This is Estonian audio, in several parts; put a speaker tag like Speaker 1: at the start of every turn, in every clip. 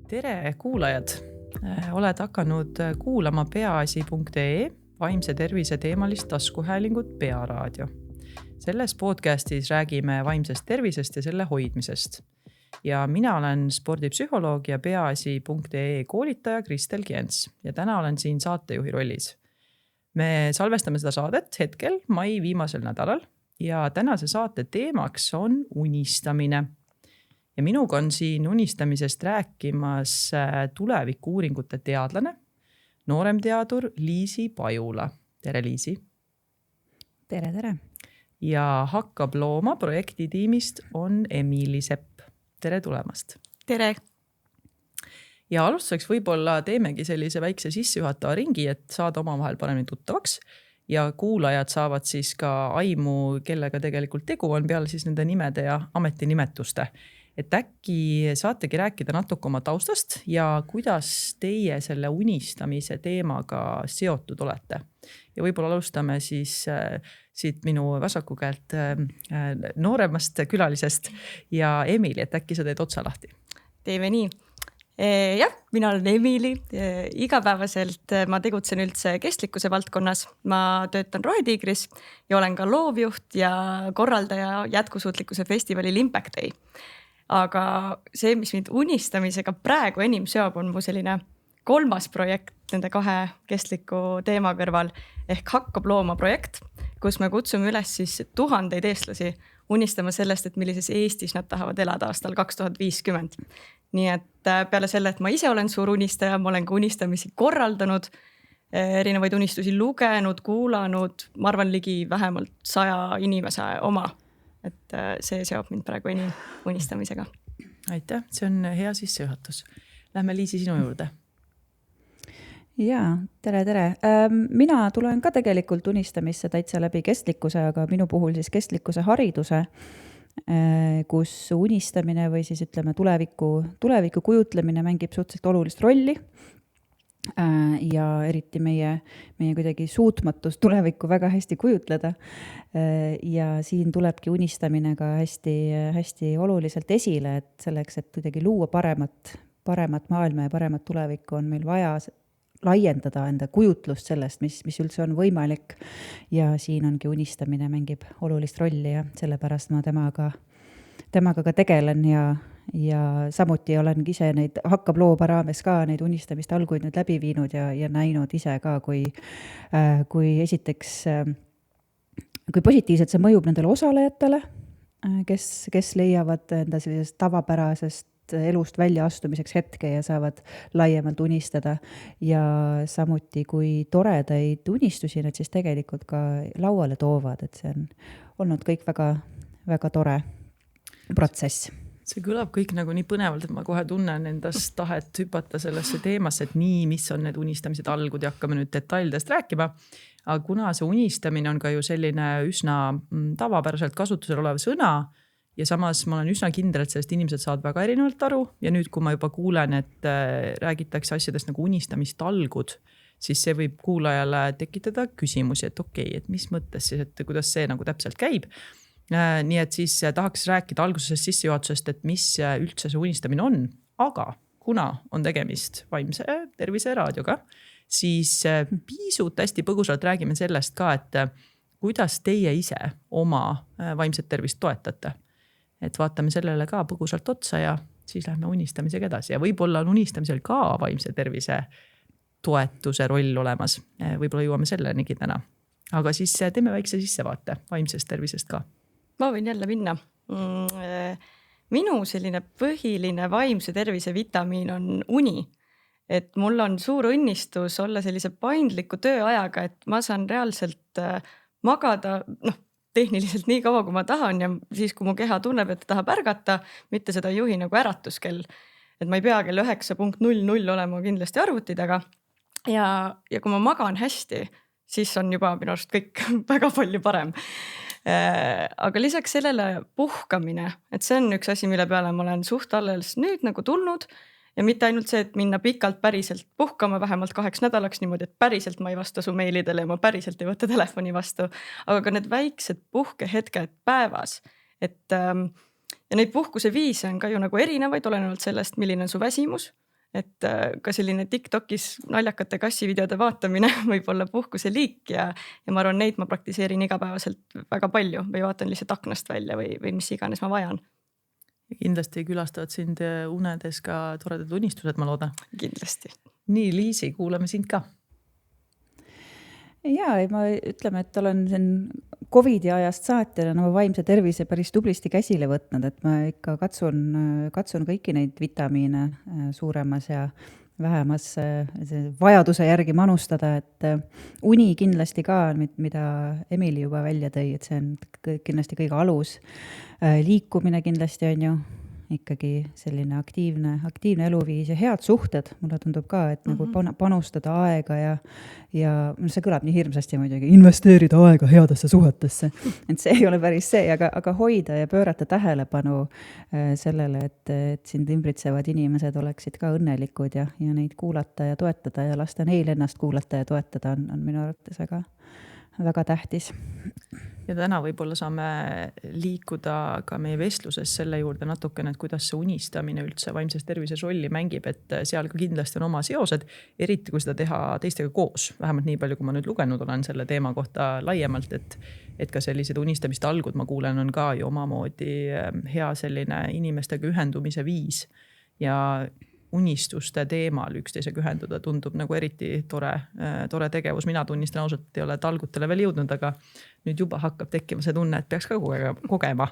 Speaker 1: Tere kuulajad! Oled hakanud kuulama peaasi.ee vaimse tervise teemalist taskuhäälingut Pearaadio. Selles podcastis räägime vaimsest tervisest ja selle hoidmisest. Ja mina olen spordipsühholoog ja peaasi.ee koolitaja Kristel Kiens ja täna olen siin saatejuhi rollis. Me salvestame seda saadet hetkel mai viimasel nädalal ja tänase saate teemaks on unistamine. Ja minuga on siin unistamisest rääkimas tulevikuuuringute teadlane, nooremteadur Liisi Pajula. Tere, Liisi!
Speaker 2: Tere!
Speaker 1: Ja Hakkab looma projektitiimist on Emili Sepp. Tere tulemast!
Speaker 2: Tere!
Speaker 1: Ja alustuseks võib-olla teemegi sellise väikse sissejuhatava ringi, et saada omavahel paremini tuttavaks. Ja kuulajad saavad siis ka aimu, kellega tegelikult tegu on peale siis nende nimede ja ametinimetuste. Et äkki saategi rääkida natuke oma taustast ja kuidas teie selle unistamise teemaga seotud olete. Ja võib-olla alustame siis siit minu vasaku käelt nooremast külalisest ja Emili, et äkki sa teed otsa lahti.
Speaker 2: Teeme nii. Jah, mina olen Emili. Igapäevaselt ma tegutsen üldse kestlikkuse valdkonnas. Ma töötan Rohetiigris ja olen ka loovjuht ja korraldaja jätkusuutlikkuse festivalil Impact Day. Aga see, mis mind unistamisega praegu enim seob, on mu selline kolmas projekt nende kahe kestliku teema kõrval ehk Hakkab looma projekt, kus me kutsume üles siis 1000 eestlasi unistama sellest, et millises Eestis nad tahavad elada aastal 2050. Nii et peale selle, et ma ise olen suur unistaja, ma olen ka unistamisi korraldanud, erinevaid unistusi lugenud, kuulanud, ma arvan ligi vähemalt 100 inimese oma. Et see seob mind praegu enim unistamisega.
Speaker 1: Aitäh, see on hea sissejuhatus. Lähme Liisi sinu juurde.
Speaker 2: Jaa, tere! Mina tulen ka tegelikult unistamisse täitsa läbi kestlikkuse, aga minu puhul siis kestlikkuse hariduse, kus unistamine või siis ütleme tuleviku kujutlemine mängib suhteliselt olulist rolli. Ja eriti meie kuidagi suutmatus tulevikku väga hästi kujutleda. Ja siin tulebki unistamine ka hästi oluliselt esile, et selleks, et kuidagi luua paremat maailma ja paremat tulevikku, on meil vaja laiendada enda kujutlust sellest, mis üldse on võimalik. Ja siin ongi unistamine mängib olulist rolli ja sellepärast ma temaga ka tegelen ja samuti olen ise neid Hakkab looma raames ka neid unistamist alguid nüüd läbi viinud ja näinud ise ka, kui esiteks, kui positiivselt see mõjub nendele osalejatele, kes leiavad enda sellisest tavapärasest elust välja astumiseks hetke ja saavad laiemalt unistada ja samuti kui toredaid unistusi nad siis tegelikult ka lauale toovad, et see on olnud kõik väga, väga tore protsess.
Speaker 1: See kõlab kõik nagu nii põnevalt, et ma kohe tunnen endast tahet hüpata sellesse teemasse, et nii, mis on need unistamised algud ja hakkame nüüd detailidest rääkima. Aga kuna see unistamine on ka ju selline üsna tavapäraselt kasutusel olev sõna ja samas ma olen üsna kindel, et sellest inimesed saavad väga erinevalt aru ja nüüd, kui ma juba kuulen, et räägitakse asjadest nagu unistamist-algud, siis see võib kuulajale tekitada küsimusi, et okei, et mis mõttes siis, et kuidas see nagu täpselt käib. Nii et siis tahaks rääkida algusest sissejuhatusest, et mis üldse see unistamine on, aga kuna on tegemist vaimse tervise raadioga, siis pisut hästi põgusalt räägime sellest ka, et kuidas teie ise oma vaimset tervist toetate. Et vaatame sellele ka põgusalt otsa ja siis lähme unistamisega edasi ja võib-olla on unistamisel ka vaimse tervise toetuse roll olemas. Võib-olla jõuame sellenigi täna. Aga siis teeme väikse sissevaate vaimsest tervisest ka.
Speaker 2: Ma võin jälle minna. Minu selline põhiline vaimse tervise vitamiin on uni. Et mul on suur õnnistus olla sellise paindliku tööajaga, et ma saan reaalselt magada tehniliselt nii kaua, kui ma tahan ja siis, kui mu keha tunneb, et tahab ärgata, mitte seda juhi nagu äratuskell. Et ma ei pea kell 9.00 olema kindlasti arvuti taga. Ja kui ma magan hästi, siis on juba minu arust kõik väga palju parem. Aga lisaks sellele puhkamine, et see on üks asi, mille peale ma olen suht alles nüüd nagu tulnud Ja mitte ainult see, et minna pikalt päriselt puhkama vähemalt 2 nädalaks niimoodi, et päriselt ma ei vasta su meilidele ja ma päriselt ei võta telefoni vastu, aga ka need väiksed puhkehetked päevas. Ja neid puhkuse viise on ka ju nagu erinevaid, olenevalt sellest, milline on su väsimus.
Speaker 3: et ka selline TikTokis naljakate kassivideode vaatamine võib olla puhkuse liik ja ma arvan, neid ma praktiseerin igapäevaselt väga palju või vaatan lihtsalt aknast välja või mis iganes ma vajan.
Speaker 1: Kindlasti külastavad sind unedes ka toredad unistused, ma loodan.
Speaker 3: Kindlasti.
Speaker 1: Nii, Liisi, kuulame sind ka.
Speaker 2: Jaa, ma ütleme, et olen siin COVID-i ajast saati oma vaimse tervise päris tublisti käsile võtnud, et ma ikka katsun kõiki neid vitamiine suuremas ja vähemas vajaduse järgi manustada, et uni kindlasti ka, mida Emily juba välja tõi, et see on kindlasti kõige alus. Liikumine kindlasti on ju ikkagi selline aktiivne eluviis ja head suhted, mulle tundub ka, et nagu panustada aega ja see kõlab nii hirmsasti muidugi, investeerida aega headesse suhetesse. Et see ei ole päris see, aga hoida ja pöörata tähelepanu sellele, et sind ümbritsevad inimesed oleksid ka õnnelikud ja neid kuulata ja toetada ja lasta neil ennast kuulata ja toetada on minu arvates väga tähtis.
Speaker 1: Ja täna võib-olla saame liikuda ka meie vestluses selle juurde natukene, et kuidas see unistamine üldse vaimses tervises rolli mängib, et seal ka kindlasti on oma seosed, eriti kui seda teha teistega koos. Vähemalt nii palju, kui ma nüüd lugenud olen selle teema kohta laiemalt, et ka sellised unistamist algud, ma kuulen, on ka ju omamoodi hea selline inimestega ühendumise viis ja unistuste teemal üksteisega ühenduda tundub nagu eriti tore tegevus. Mina tunnistan ausalt, et ei ole talgutele veel jõudnud, aga nüüd juba hakkab tekkima see tunne, et peaks ka kogema.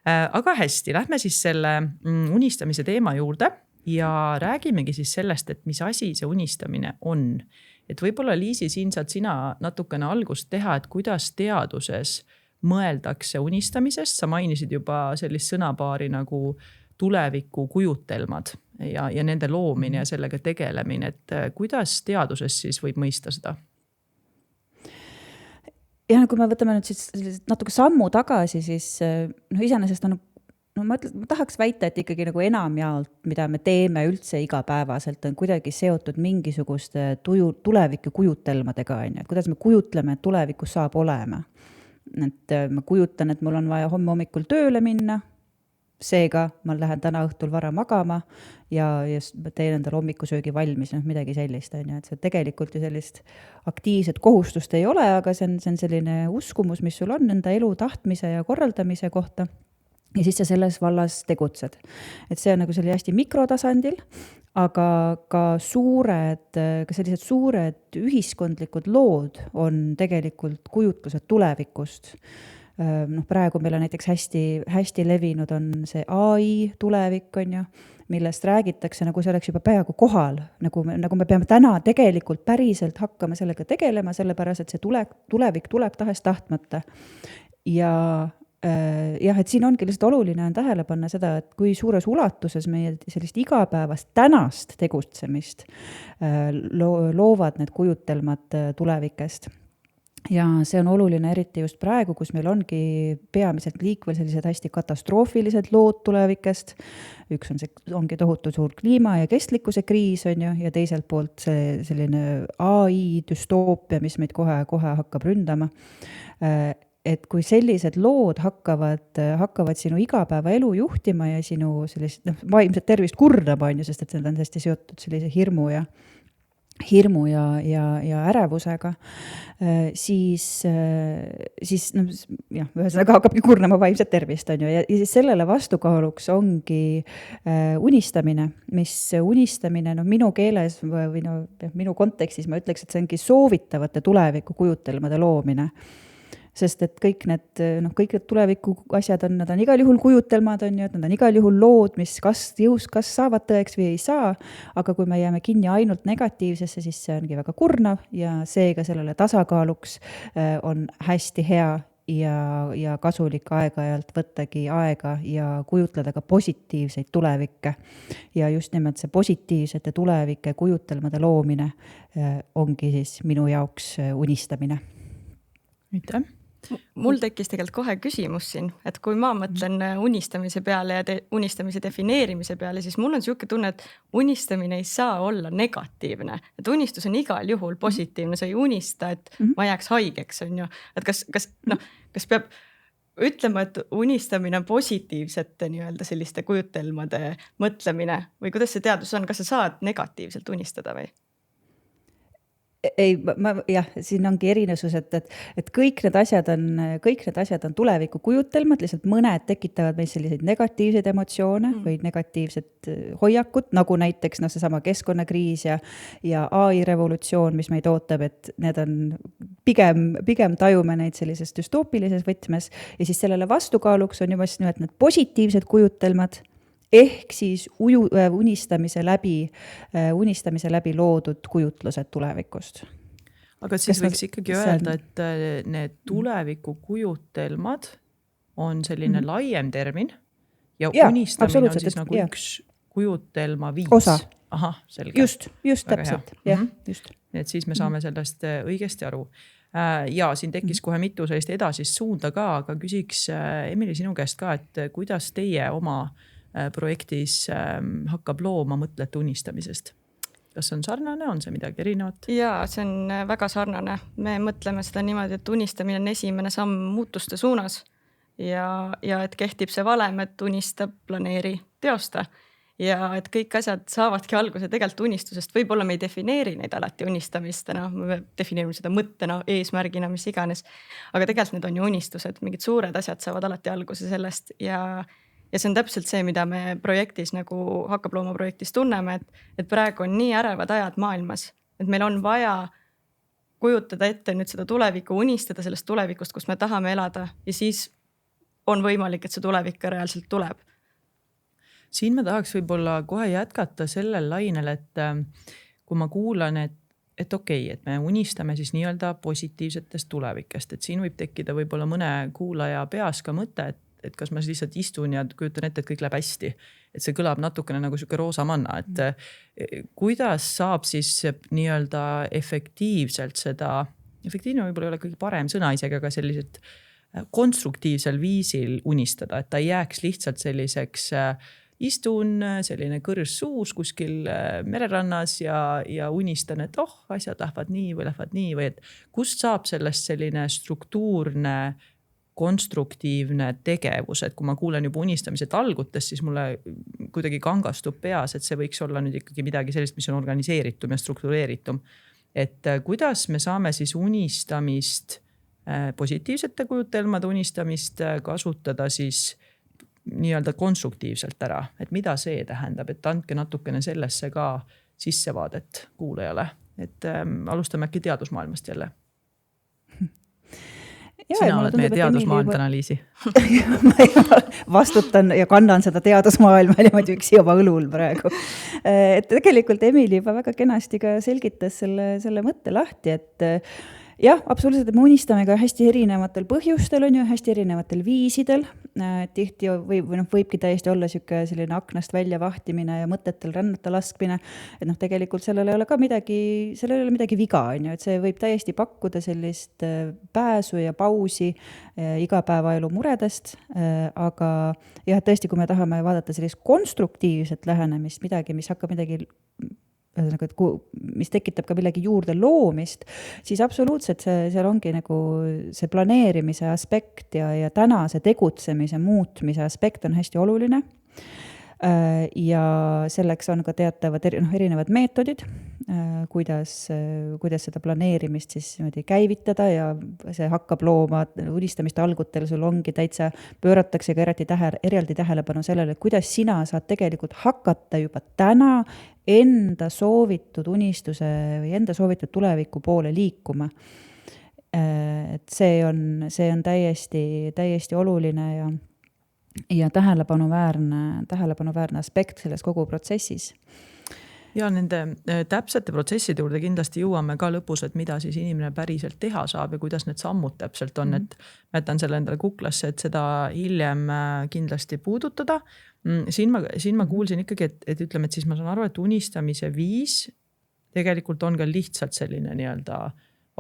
Speaker 1: Aga hästi, lähme siis selle unistamise teema juurde ja räägimegi siis sellest, et mis asi see unistamine on. Et võib-olla Liisi, siin saad sina natukene algust teha, et kuidas teaduses mõeldakse unistamisest. Sa mainisid juba sellist sõnapaari nagu tuleviku kujutelmad ja nende loomine ja sellega tegelemine, et kuidas teaduses siis võib mõista seda?
Speaker 2: Ja kui me võtame nüüd siis natuke sammu tagasi, siis iseenesest on, ma tahaks väita, et ikkagi nagu enamjaolt, mida me teeme üldse igapäevaselt, on kuidagi seotud mingisuguste tuleviku kujutelmadega, et kuidas me kujutleme, et tulevikus saab olema. Et ma kujutan, et mul on vaja homme hommikul tööle minna, seega ma lähen täna õhtul vara magama ja teen endale hommikusöögi valmis, midagi sellist. Et see tegelikult ju sellist aktiivset kohustust ei ole, aga see on selline uskumus, mis sul on enda elu tahtmise ja korraldamise kohta. Ja siis sa selles vallas tegutsed. Et see on nagu selline hästi mikrotasandil, aga ka sellised suured ühiskondlikud lood on tegelikult kujutlused tulevikust. Praegu meil on näiteks hästi levinud on see AI tulevik, on ju, millest räägitakse, nagu see oleks juba peaaegu kohal, nagu me peame täna tegelikult päriselt hakkama sellega tegelema, sellepärast, et see tulevik tuleb tahes tahtmata. Ja et siin ongi lihtsalt oluline on tähele panna seda, et kui suures ulatuses meie sellist igapäevast tänast tegutsemist loovad need kujutelmad tulevikest. Ja see on oluline eriti just praegu, kus meil ongi peamiselt liikvel sellised hästi katastroofilised lood tulevikest. Üks ongi tohutu suur kliima ja kestlikkuse kriis, on ju, ja teiselt poolt see selline AI düstoopia, mis meid kohe hakkab ründama. Et kui sellised lood hakkavad sinu igapäeva elu juhtima ja sinu sellist vaimset tervist kurnama, on ju, sest et need on hästi seotud sellise hirmu ja ärevusega, siis ühesõnaga hakkabki kurnama vaimset tervist, on ju, ja siis sellele vastukaaluks ongi unistamine, minu keeles või minu kontekstis ma ütleks, et see ongi soovitavate tuleviku kujutelmade loomine. Sest et kõik need tuleviku asjad nad on igal juhul kujutelmad, on ju, et nad on igal juhul lood, mis kas saavad tõeks või ei saa, aga kui me jääme kinni ainult negatiivsesse, siis see ongi väga kurnav ja seega sellele tasakaaluks on hästi hea ja kasulik aeg-ajalt võttagi aega ja kujutleda ka positiivseid tulevikke. Ja just nimelt see positiivsete tulevike kujutelmade loomine ongi siis minu jaoks unistamine.
Speaker 1: Aitäh!
Speaker 3: Mul tekkis tegelikult kohe küsimus siin, et kui ma mõtlen unistamise peale ja unistamise defineerimise peale, siis mul on selline tunne, et unistamine ei saa olla negatiivne. Et unistus on igal juhul positiivne, sa ei unista, et ma jääks haigeks, on ju. Et kas peab ütlema, et unistamine on positiivsete nii-öelda selliste kujutelmade mõtlemine või kuidas see teadus on, kas sa saad negatiivselt unistada või?
Speaker 2: Ei, jah, siin ongi erinevus, et kõik need asjad on tuleviku kujutelmad, lihtsalt mõned tekitavad meil selliseid negatiivseid emotsioone või negatiivset hoiakut, nagu näiteks seesama keskkonnakriis ja AI revolutsioon, mis meid ootab, et need on pigem tajume neid sellises düstoopilises võtmes ja siis sellele vastukaaluks on juba need positiivsed kujutelmad, ehk siis unistamise läbi loodud kujutlused tulevikust.
Speaker 1: Aga siis võiks ikkagi öelda, et need tuleviku kujutelmad on selline laiem termin ja unistamine on siis nagu üks kujutelma viis.
Speaker 2: Osa.
Speaker 1: Aha, selge.
Speaker 2: Just täpselt. Just.
Speaker 1: Et siis me saame sellest õigesti aru. Ja siin tekkis kohe mitu sellist edasist suunda ka, aga küsiks Emily sinu käest ka, et kuidas teie oma projektis hakkab looma mõtlete unistamisest? Kas see on sarnane, on see midagi erinevat?
Speaker 3: Jaa, see on väga sarnane. Me mõtleme seda niimoodi, et unistamine on esimene samm muutuste suunas ja et kehtib see valem, et unista, planeeri, teosta. Ja et kõik asjad saavadki alguse tegelikult unistusest. Võib-olla me ei defineeri neid alati unistamistena, me defineerime seda mõttena, eesmärgina, mis iganes. Aga tegelikult need on ju unistused, mingid suured asjad saavad alati alguse sellest ja see on täpselt see, mida me projektis nagu Hakkab looma projektis tunneme, et praegu on nii ärevad ajad maailmas, et meil on vaja kujutada ette nüüd seda tulevikku, unistada sellest tulevikust, kus me tahame elada ja siis on võimalik, et see tulevik ka reaalselt tuleb.
Speaker 1: Siin ma tahaks võib-olla kohe jätkata sellel lainel, et kui ma kuulan, et okei, et me unistame siis nii-öelda positiivsetest tulevikest, et siin võib tekkida võib-olla mõne kuulaja peas ka mõte, et kas ma lihtsalt istun ja kujutan ette, et kõik läheb hästi. Et see kõlab natukene nagu siuke roosa manna, et kuidas saab siis nii-öelda efektiivselt seda, efektiivne võib-olla ei ole kõige parem sõna isegi, aga selliselt konstruktiivsel viisil unistada, et ta ei jääks lihtsalt selliseks istun selline kõrs suus kuskil mererannas ja unistan, et asjad lähevad nii või et kust saab sellest selline struktuurne konstruktiivne tegevus, et kui ma kuulen juba unistamise talgutest, siis mulle kuidagi kangastub peas, et see võiks olla nüüd ikkagi midagi sellist, mis on organiseeritum ja struktureeritum. Et kuidas me saame siis unistamist, positiivsete kujutelmade unistamist kasutada siis nii-öelda konstruktiivselt ära, et mida see tähendab, et andke natukene sellesse ka sissevaadet kuulajale, et alustame äkki teadusmaailmast jälle. Sina oled meie teadusmaailma analüüsi.
Speaker 2: Ma vastutan ja kannan seda teadusmaailma niimoodi üksi oma õlul praegu. Et tegelikult Emily juba väga kenasti ka selgitas selle mõtte lahti, et jah, absoluutselt, et me unistame ka hästi erinevatel põhjustel, on ju, hästi erinevatel viisidel. Tihti võibki täiesti olla selline aknast välja vahtimine ja mõtetel rännata laskmine. Et tegelikult sellel ei ole ka midagi viga, on ju, et see võib täiesti pakkuda sellist pääsu ja pausi igapäevaelu muredest. Aga jah, tõesti, kui me tahame vaadata sellist konstruktiivset lähenemist, midagi, mis hakkab midagi mis tekitab ka millegi juurde loomist, siis absoluutselt seal ongi nagu see planeerimise aspekt ja tänase tegutsemise muutmise aspekt on hästi oluline. Ja selleks on ka teatavad erinevad meetodid, kuidas seda planeerimist siis käivitada ja see Hakkab looma unistamiste algutel sul ongi täitsa pööratakse ka eraldi tähelepanu sellele, et kuidas sina saad tegelikult hakata juba täna enda soovitud unistuse või enda soovitud tuleviku poole liikuma. Et see on täiesti oluline ja tähelepanuväärne aspekt selles kogu protsessis.
Speaker 1: Ja nende täpsete protsesside juurde kindlasti jõuame ka lõpus, et mida siis inimene päriselt teha saab ja kuidas need sammud täpselt on, et ma jätan selle endale kuklasse, et seda hiljem kindlasti puudutada. Siin ma kuulsin ikkagi, et ütleme, et siis ma saan aru, et unistamise viis tegelikult on ka lihtsalt selline nii-öelda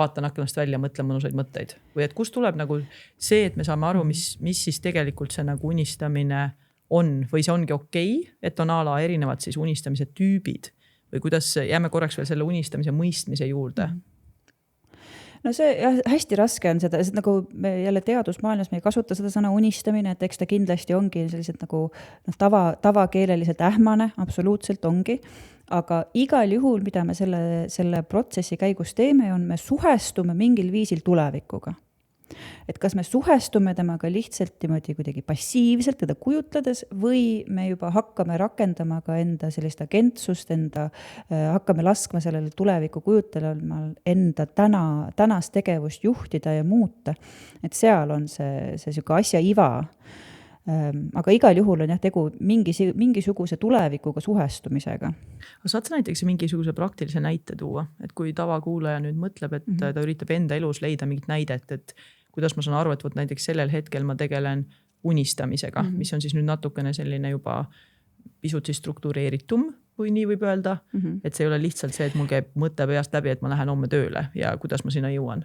Speaker 1: vaatan aknast välja, mõtlen mõnusaid mõtteid. Või et kust tuleb nagu see, et me saame aru, mis siis tegelikult see nagu unistamine on või see ongi okei, et on ala erinevad siis unistamise tüübid või kuidas jääme korraks veel selle unistamise mõistmise juurde?
Speaker 2: no see jah, hästi raske on seda, nagu me jälle teadusmaailmas me ei kasuta seda sõna unistamine, et eks ta kindlasti ongi sellised nagu tavakeeleliselt ähmane, absoluutselt ongi, aga igal juhul, mida me selle protsessi käigus teeme, on me suhestume mingil viisil tulevikuga. Et kas me suhestume temaga lihtsalt niimoodi kuidagi passiivselt teda kujutledes või me juba hakkame rakendama ka enda sellist agentsust, hakkame laskma sellele tuleviku kujutlemal enda tänast tegevust juhtida ja muuta. Et seal on see siuke asja iva. Aga igal juhul on jah tegu mingisuguse tulevikuga suhestumisega.
Speaker 1: Saad sa näiteks mingisuguse praktilise näite tuua, et kui tavakuulaja nüüd mõtleb, et ta üritab enda elus leida mingit näidet, et kuidas ma saan aru, et näiteks sellel hetkel ma tegelen unistamisega, mis on siis nüüd natukene selline juba pisut siis struktureeritum, kui nii võib öelda, et see ei ole lihtsalt see, et mul käib mõte peast läbi, et ma lähen homme tööle ja kuidas ma sinna jõuan.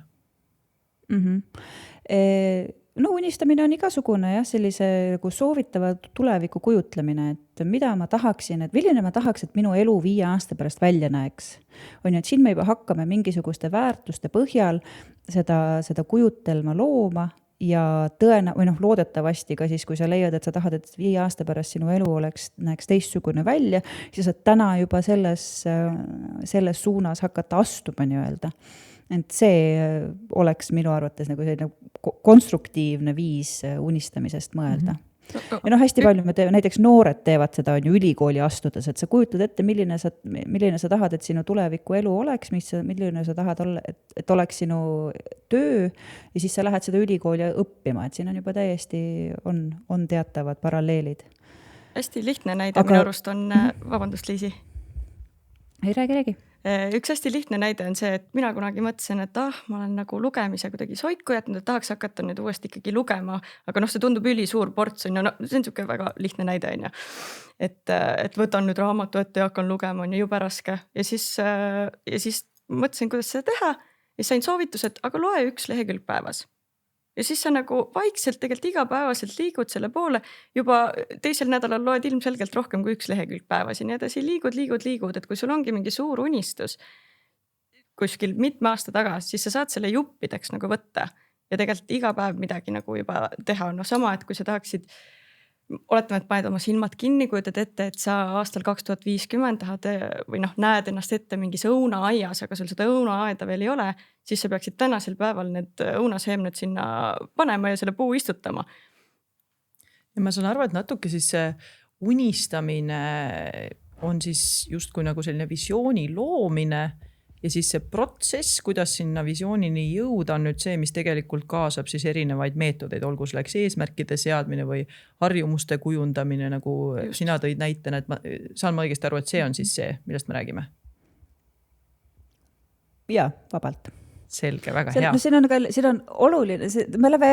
Speaker 2: No unistamine on igasugune jah, sellise nagu soovitava tuleviku kujutlemine, et mida ma tahaksin, et milline ma tahaks, et minu elu 5 aasta pärast välja näeks. On ju, et siin me juba hakkame mingisuguste väärtuste põhjal seda kujutelma looma ja loodetavasti ka siis, kui sa leiad, et sa tahad, et 5 aasta pärast sinu elu näeks teistsugune välja, siis saad täna juba selles suunas hakata astuma nii-öelda. Et see oleks minu arvates nagu selline konstruktiivne viis unistamisest mõelda. Ja hästi palju me teeme, näiteks noored teevad seda on ju ülikooli astudes, et sa kujutad ette, milline sa tahad, et sinu tuleviku elu oleks, milline sa tahad olla, et oleks sinu töö ja siis sa lähed seda ülikooli õppima, et siin on juba täiesti on teatavad paralleelid.
Speaker 3: Hästi lihtne näide minu arust on, vabandust Liisi.
Speaker 2: Ei räägi.
Speaker 3: Üks hästi lihtne näide on see, et mina kunagi mõtlesin, et ma olen nagu lugemise kuidagi soiku jätnud, et tahaks hakata nüüd uuesti ikkagi lugema, aga see tundub ülisuur ports, on ju, see on siuke väga lihtne näide, on ju. Et võtan nüüd raamatu ette ja hakkan lugema, on ju jube raske. Ja siis mõtlesin, kuidas seda teha ja sain soovitused, aga loe 1 lehekülg päevas. Ja siis sa nagu vaikselt tegelikult igapäevaselt liigud selle poole, juba teisel nädalal loed ilmselgelt rohkem kui 1 lehekülg päevas ja nii edasi liigud, et kui sul ongi mingi suur unistus kuskil mitme aasta tagasi, siis sa saad selle juppideks nagu võtta ja tegelikult iga päev midagi nagu juba teha. Sama, et kui sa tahaksid, oletame, et paned oma silmad kinni, kujutad ette, et sa aastal 2050 tahad või näed ennast ette mingis õunaaias, aga sul seda õunaaeda veel ei ole, siis sa peaksid tänasel päeval need õunaseemned sinna panema ja selle puu istutama.
Speaker 1: Ja ma saan aru, et natuke siis unistamine on siis justkui nagu selline visiooni loomine ja siis see protsess, kuidas sinna visioonini jõuda, on nüüd see, mis tegelikult kaasab siis erinevaid meetodeid, olgu selleks eesmärkide seadmine või harjumuste kujundamine, nagu just. Sina tõid näitena, et saan ma õigesti aru, et see on siis see, millest me räägime?
Speaker 2: Jaa, vabalt.
Speaker 1: Selge, väga hea.
Speaker 2: Siin on oluline, me oleme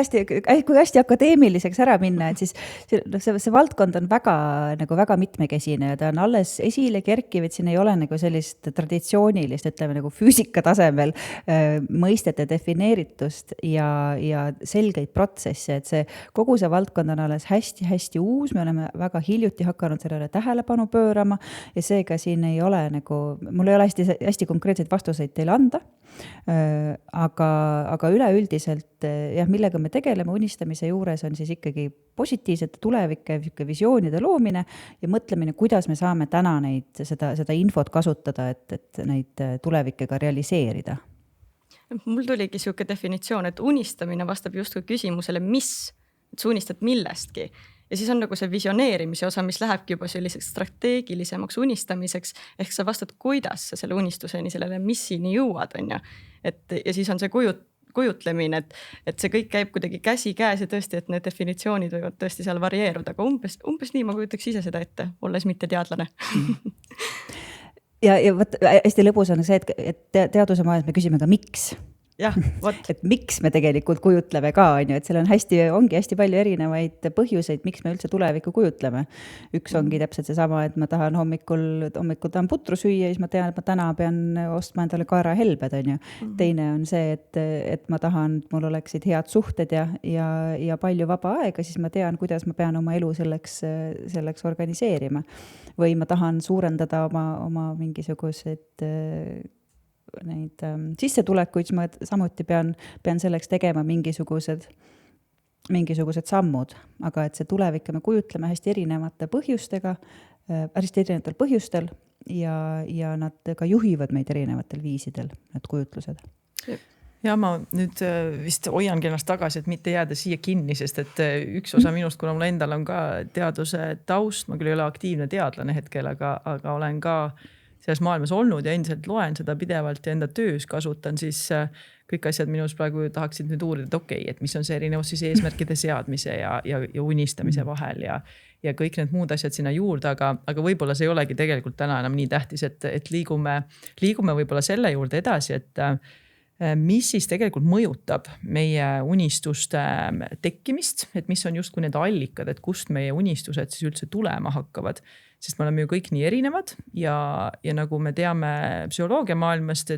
Speaker 2: kui hästi akadeemiliseks ära minna, et siis see valdkond on väga mitmekesine ja ta on alles esile kerkiv, et siin ei ole nagu sellist traditsioonilist, ütleme nagu füüsika tasemel mõistete defineeritust ja selgeid protsesse, et see kogu see valdkond on alles hästi uus, me oleme väga hiljuti hakanud sellele tähelepanu pöörama ja seega siin ei ole nagu, mul ei ole hästi konkreetseid vastuseid teile anda, aga üleüldiselt jah, millega me tegeleme unistamise juures on siis ikkagi positiivsete tulevike visioonide loomine ja mõtlemine, kuidas me saame täna seda infot kasutada, et neid tulevikega realiseerida.
Speaker 3: Mul tuligi siuke definitsioon, et unistamine vastab justkui küsimusele, mis, et sa unistad millestki. Ja siis on nagu see visioneerimise osa, mis lähebki juba selliseks strateegilisemaks unistamiseks, ehk sa vastad, kuidas sa selle unistuseni, sellele missini jõuad, on ju. Ja siis on see kujutlemine, et see kõik käib kuidagi käsi käes ja tõesti, et need definitsioonid võivad tõesti seal varieeruda, aga umbes nii ma kujutaks ise seda ette, olles mitte teadlane.
Speaker 2: Ja võt, hästi lõbus on see, et teaduse maailmas me küsime ka miks.
Speaker 3: Jah,
Speaker 2: et miks me tegelikult kujutleme ka, on ju, et seal ongi hästi palju erinevaid põhjuseid, miks me üldse tulevikku kujutleme. Üks ongi täpselt seesama, et ma tahan hommikul tahan putru süüa ja siis ma tean, et ma täna pean ostma endale kaerahelbed, on ju. Teine on see, et ma tahan, et mul oleksid head suhted ja palju vaba aega, siis ma tean, kuidas ma pean oma elu selleks organiseerima. Või ma tahan suurendada oma mingisugused sissetulekuid, siis ma samuti pean selleks tegema mingisugused sammud, aga et see tulevik me kujutleme hästi erinevate põhjustega, hästi erinevatel põhjustel ja nad ka juhivad meid erinevatel viisidel, need kujutlused.
Speaker 1: Ja ma nüüd vist hoiangi ennast tagasi, et mitte jääda siia kinni, sest et üks osa minust, kuna mul endal on ka teaduse taust, ma küll ei ole aktiivne teadlane hetkel, aga olen ka selles maailmas olnud ja endiselt loen seda pidevalt ja enda töös kasutan, siis kõik asjad minus praegu tahaksid nüüd uurida, et okei, et mis on see erinevus siis eesmärkide seadmise ja unistamise vahel ja kõik need muud asjad sinna juurde, aga võib-olla see ei olegi tegelikult täna enam nii tähtis, et liigume võib-olla selle juurde edasi, et mis siis tegelikult mõjutab meie unistuste tekkimist, et mis on justkui need allikad, et kust meie unistused siis üldse tulema hakkavad, sest me oleme ju kõik nii erinevad ja nagu me teame psühholoogia maailmast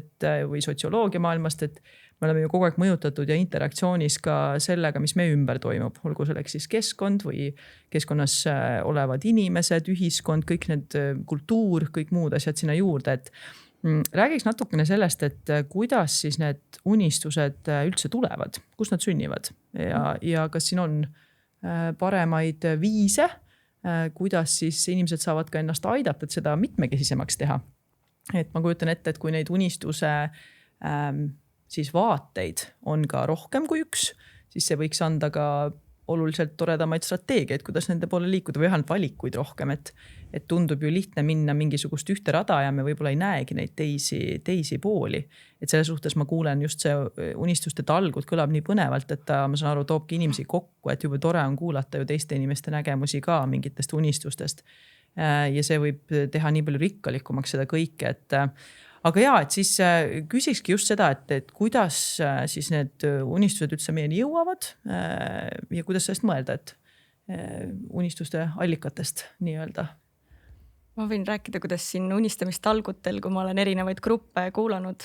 Speaker 1: või sotsioloogia maailmast, et me oleme ju kogu aeg mõjutatud ja interaktsioonis ka sellega, mis meie ümber toimub, olgu selleks siis keskkond või keskkonnas olevad inimesed, ühiskond, kõik need kultuur, kõik muud asjad sinna juurde, et räägiks natukene sellest, et kuidas siis need unistused üldse tulevad, kust nad sünnivad ja kas siin on paremaid viise, kuidas siis inimesed saavad ka ennast aidata, et seda mitmekesisemaks teha. Et ma kujutan ette, et kui neid unistuse siis vaateid on ka rohkem kui üks, siis see võiks anda ka oluliselt toredamaid strateegiaid, kuidas nende poole liikuda või vähemalt valikuid rohkem, et tundub ju lihtne minna mingisugust ühte rada ja me võib-olla ei näegi neid teisi pooli. Et selle suhtes ma kuulen just see unistuste talgud kõlab nii põnevalt, et ma saan aru, toobki inimesi kokku, et juba tore on kuulata ju teiste inimeste nägemusi ka mingitest unistustest. Ja see võib teha nii palju rikkalikumaks seda kõike, aga jaa, et siis küsikski just seda, et kuidas siis need unistused üldse meieni jõuavad ja kuidas sellest mõelda, et unistuste allikatest nii-öelda.
Speaker 3: Ma võin rääkida, kuidas siin unistamist-talgutel, kui ma olen erinevaid gruppe kuulanud,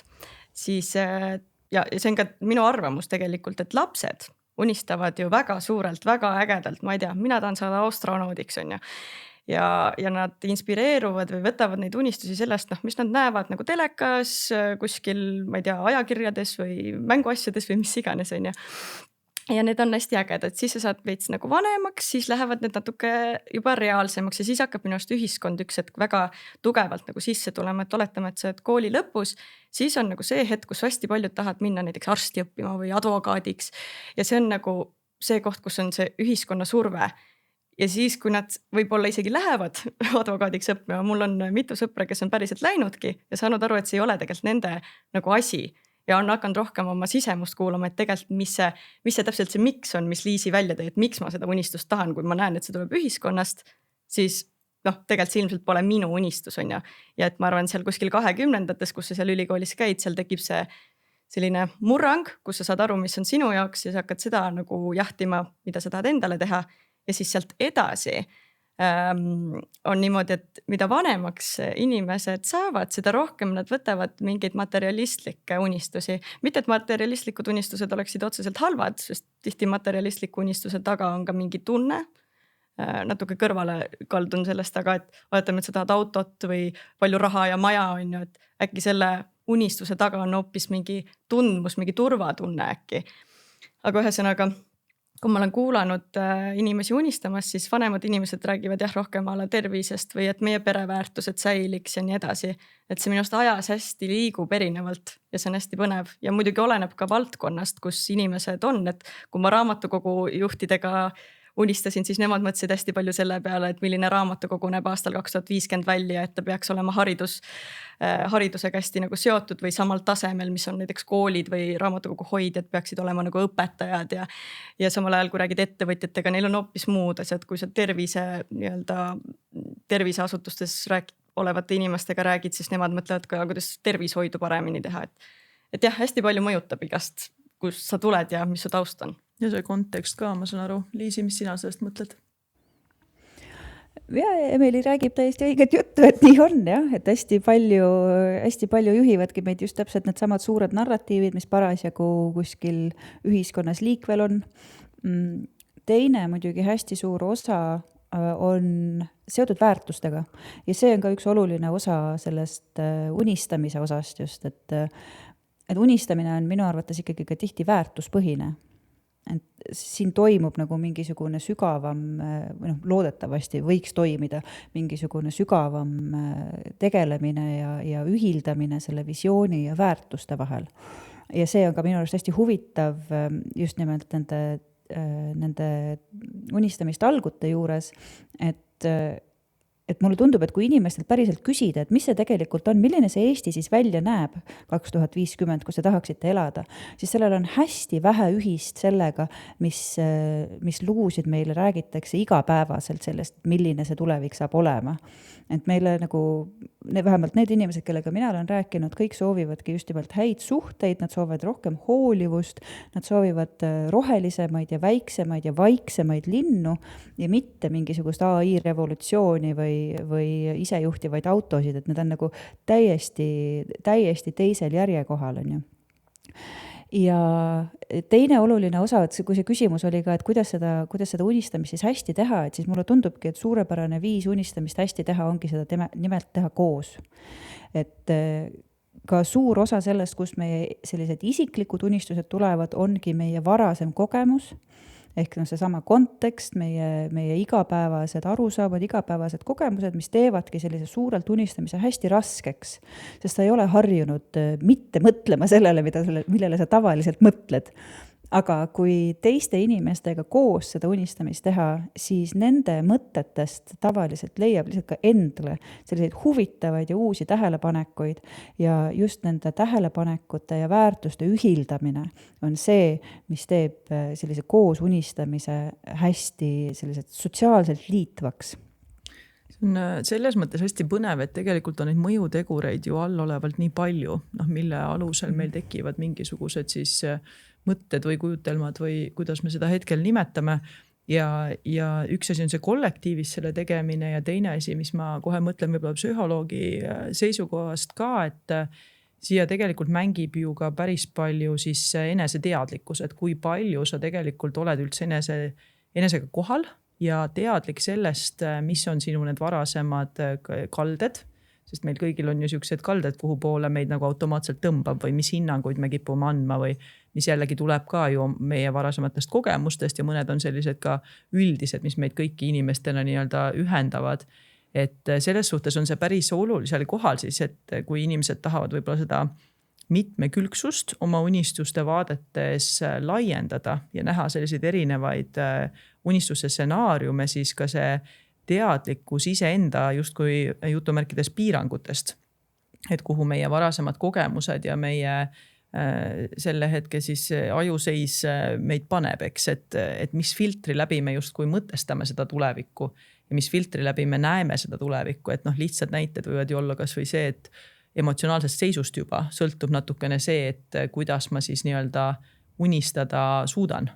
Speaker 3: siis ja see on ka minu arvamus tegelikult, et lapsed unistavad ju väga suurelt, väga ägedalt, ma ei tea, mina tahan saada astronaudiks on ju. Ja nad inspireeruvad või võtavad neid unistusi sellest, mis nad näevad nagu telekas, kuskil, ma ei tea, ajakirjades või mänguasjades või mis iganes on ju. Ja need on hästi ägedad, siis sa saad veits nagu vanemaks, siis lähevad need natuke juba reaalsemaks ja siis hakkab minu arust ühiskond üks hetk väga tugevalt nagu sisse tulema, et oletame, et sa oled kooli lõpus, siis on nagu see hetk, kus hästi paljud tahavad minna näiteks arsti õppima või advokaadiks ja see on nagu see koht, kus on see ühiskonna surve. Ja siis, kui nad võib-olla isegi lähevad advokaadiks õppima, mul on mitu sõpra, kes on päriselt läinudki ja saanud aru, et see ei ole tegelikult nende nagu asi ja on hakanud rohkem oma sisemust kuulama, et tegelikult mis see täpselt see miks on, mis Liisi välja tõi, et miks ma seda unistust tahan, kui ma näen, et see tuleb ühiskonnast, siis tegelikult see ilmselt pole minu unistus on ju. Ja et ma arvan, seal kuskil 20-ndates, kus sa seal ülikoolis käid, seal tekib see selline murrang, kus sa saad aru, mis on sinu jaoks ja sa hakkad seda nagu jahtima, mida sa tahad endale teha. Ja siis sealt edasi on niimoodi, et mida vanemaks inimesed saavad, seda rohkem nad võtavad mingeid materialistlikke unistusi. Mitte, et materialistlikud unistused oleksid otseselt halvad, sest tihti materialistliku unistuse taga on ka mingi tunne. Natuke kõrvale kaldun sellest, aga et oletame, et sa tahad autot või palju raha ja maja on ju, et äkki selle unistuse taga on hoopis mingi tundmus, mingi turvatunne äkki. Aga ühesõnaga, kui ma olen kuulanud inimesi unistamas, siis vanemad inimesed räägivad rohkem ala tervisest või et meie pereväärtused säiliks ja nii edasi. Et see minust ajas hästi liigub erinevalt ja see on hästi põnev. Ja muidugi oleneb ka valdkonnast, kus inimesed on, et kui ma raamatukogu juhtidega unistasin, siis nemad mõtlesid hästi palju selle peale, et milline raamatukogu näeb aastal 2050 välja, et ta peaks olema haridusega hästi nagu seotud või samal tasemel, mis on näiteks koolid või raamatukogu hoidjad peaksid olema nagu õpetajad ja samal ajal, kui räägid ettevõtjatega, neil on hoopis muud asjad, kui sa terviseasutustes olevate inimestega räägid, siis nemad mõtlevad ka, kuidas tervishoidu paremini teha. Et jah, hästi palju mõjutab igast, kus sa tuled ja mis su taust on.
Speaker 1: Ja see kontekst ka, ma saan aru. Liisi, mis sina sellest mõtled?
Speaker 2: Ja Emeli räägib täiesti õiget juttu, et nii on jah, et hästi palju juhivadki meid just täpselt need samad suured narratiivid, mis parasjagu kuskil ühiskonnas liikvel on. Teine muidugi hästi suur osa on seotud väärtustega ja see on ka üks oluline osa sellest unistamise osast just, et unistamine on minu arvates ikkagi ka tihti väärtuspõhine. Et siin toimub nagu mingisugune sügavam, loodetavasti võiks toimida mingisugune sügavam tegelemine ja ühildamine selle visiooni ja väärtuste vahel. Ja see on ka minu arust hästi huvitav just nimelt nende unistamiste juures, et mulle tundub, et kui inimestel päriselt küsida, et mis see tegelikult on, milline see Eesti siis välja näeb 2050, kus te tahaksite elada, siis sellel on hästi vähe ühist sellega, mis lugusid meile räägitakse igapäevaselt sellest, milline see tulevik saab olema. Et meile nagu, vähemalt need inimesed, kellega mina olen rääkinud, kõik soovivadki just nimelt häid suhteid, nad soovivad rohkem hoolivust, nad soovivad rohelisemaid ja väiksemaid ja vaiksemaid linnu ja mitte mingisugust AI revolutsiooni või isejuhtivaid autosid, et need on nagu täiesti teisel järjekohal, on ju. Ja teine oluline osa, et kui see küsimus oli ka, et kuidas seda unistamist siis hästi teha, et siis mulle tundubki, et suurepärane viis unistamist hästi teha ongi seda nimelt teha koos. Et ka suur osa sellest, kus meie sellised isiklikud unistused tulevad, ongi meie varasem kogemus, ehk see sama kontekst, meie igapäevased arusaamad, igapäevased kogemused, mis teevadki sellise suurelt unistamise hästi raskeks, sest sa ei ole harjunud mitte mõtlema sellele, millele sa tavaliselt mõtled. Aga kui teiste inimestega koos seda unistamist teha, siis nende mõtetest tavaliselt leiab lihtsalt ka endale selliseid huvitavaid ja uusi tähelepanekuid ja just nende tähelepanekute ja väärtuste ühildamine on see, mis teeb sellise koos unistamise hästi selliselt sotsiaalselt liitvaks.
Speaker 1: See on selles mõttes hästi põnev, et tegelikult on neid mõjutegureid ju allolevalt nii palju, mille alusel meil tekivad mingisugused siis mõtted või kujutelmad või kuidas me seda hetkel nimetame. Ja üks asi on see kollektiivis selle tegemine ja teine asi, mis ma kohe mõtlen võib-olla psühholoogi seisukohast ka, et siia tegelikult mängib ju ka päris palju siis eneseteadlikkus, et kui palju sa tegelikult oled üldse enesega kohal ja teadlik sellest, mis on sinu need varasemad kalded, sest meil kõigil on ju sellised kalded, kuhu poole meid nagu automaatselt tõmbab või mis hinnanguid me kipume andma või mis jällegi tuleb ka ju meie varasematest kogemustest ja mõned on sellised ka üldised, mis meid kõiki inimestena nii-öelda ühendavad. Et selles suhtes on see päris olulisel kohal siis, et kui inimesed tahavad võib-olla seda mitmekülgsust oma unistuste vaadetes laiendada ja näha selliseid erinevaid unistuse stsenaariume, siis ka see teadlikkus iseenda justkui jutumärkides piirangutest, et kuhu meie varasemad kogemused ja meie selle hetke siis ajuseis meid paneb, eks, et mis filtri läbi me justkui mõtestame seda tulevikku ja mis filtri läbi me näeme seda tulevikku, et lihtsad näited võivad ju olla kas või see, et emotsionaalsest seisust juba sõltub natukene see, et kuidas ma siis nii-öelda unistada suudan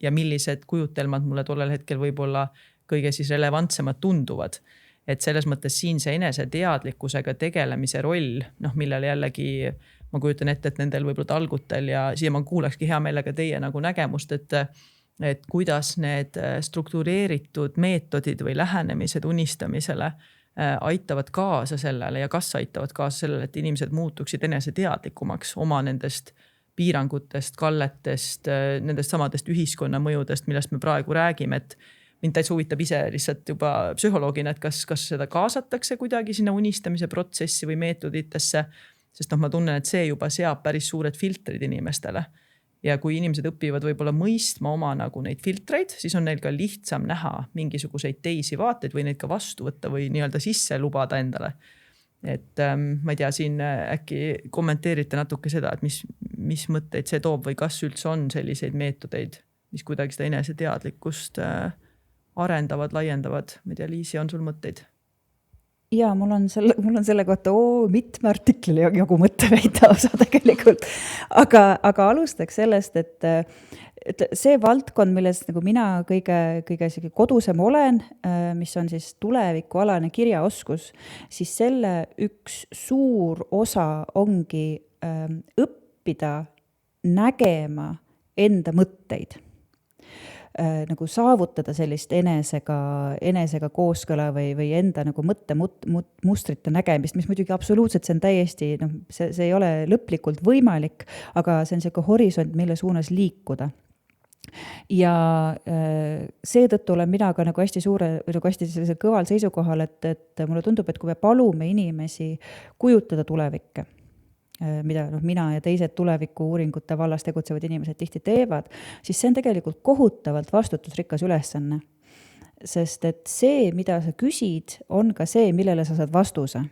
Speaker 1: ja millised kujutelmad mulle tollel hetkel võib-olla kõige siis relevantsemad tunduvad. Et selles mõttes siin see eneseteadlikkusega tegelemise roll, millele jällegi ma kujutan ette, et nendel võib-olla talgutel ja siia ma kuulakski hea meelega teie nagu nägemust, et kuidas need struktureeritud meetodid või lähenemised unistamisele aitavad kaasa sellele ja kas aitavad kaasa sellele, et inimesed muutuksid eneseteadlikumaks oma nendest piirangutest, kalletest, nendest samadest ühiskonna mõjudest, millest me praegu räägime, et mind täitsa huvitab ise lihtsalt juba psühholoogina, et kas seda kaasatakse kuidagi sinna unistamise protsessi või meetoditesse, sest ma tunnen, et see juba seab päris suured filtrid inimestele. Ja kui inimesed õpivad võib-olla mõistma oma nagu neid filtreid, siis on neil ka lihtsam näha mingisuguseid teisi vaateid või neid ka vastu võtta või nii-öelda sisse lubada endale. Et ma ei tea, siin äkki kommenteerite natuke seda, et mis mõtteid see toob või kas üldse on selliseid meetodeid, mis kuidagi seda eneseteadlikkust arendavad, laiendavad. Ma ei tea, Liisi, on sul mõtteid?
Speaker 2: Ja mul on selle kohta mitme artikli jagu mõtteväid osa tegelikult. Aga alustaks sellest, et see valdkond, milles nagu mina kõige kodusem olen, mis on siis tulevikualane kirjaoskus, siis selle üks suur osa ongi õppida nägema enda mõtteid. nagu saavutada sellist enesega kooskõla või enda nagu mustrite nägemist, mis muidugi absoluutselt, see on täiesti, see ei ole lõplikult võimalik, aga see on selline horisont, mille suunas liikuda. Ja seetõttu olen mina ka nagu hästi sellisel kõval seisukohal, et mulle tundub, et kui me palume inimesi kujutada tulevikke, mida mina ja teised tuleviku-uuringute vallas tegutsevad inimesed tihti teevad, siis see on tegelikult kohutavalt vastutusrikas ülesanne. Sest et see, mida sa küsid, on ka see, millele sa saad vastuse.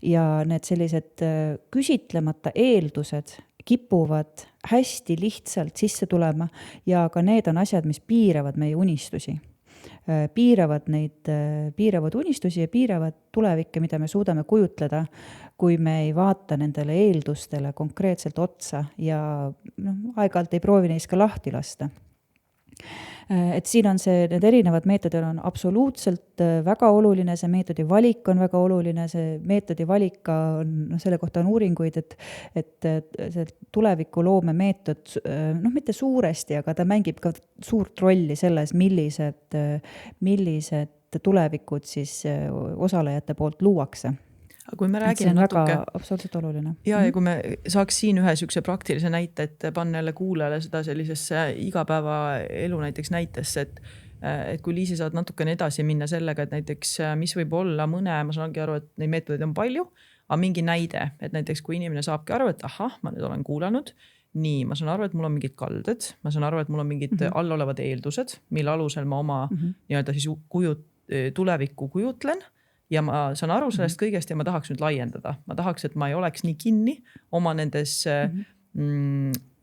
Speaker 2: Ja need sellised küsitlemata eeldused kipuvad hästi lihtsalt sisse tulema ja ka need on asjad, mis piiravad meie unistusi. Piiravad unistusi ja piiravad tulevikke, mida me suudame kujutleda, kui me ei vaata nendele eeldustele konkreetselt otsa ja aeg-ajalt ei proovi neist ka lahti lasta. Et siin on need erinevad meetodid on absoluutselt väga oluline, see meetodi valik on väga oluline, see meetodi valik on, selle kohta on uuringuid, et see tulevikuloome meetod, mitte suuresti, aga ta mängib ka suurt rolli selles, millised tulevikud siis osalejate poolt luuakse.
Speaker 1: Kui me
Speaker 2: see on natuke väga absoluutselt oluline.
Speaker 1: Ja kui me saaks siin ühe sükse praktilise näite, et panna jälle kuulajale seda sellisesse igapäevaelu näiteks näitesse, et kui Liisi saad natukene edasi minna sellega, et näiteks mis võib olla mõne, ma saangi aru, et neid meetodeid on palju, aga mingi näide, et näiteks kui inimene saabki aru, et ahah, ma nüüd olen kuulanud, nii, ma saan aru, et mul on mingid kalded, ma saan aru, et mul on mingid allolevad eeldused, mille alusel ma oma nii-öelda siis tulevikku kujutlen. Ja ma saan aru sellest kõigest ja ma tahaks nüüd laiendada. Ma tahaks, et ma ei oleks nii kinni oma nendes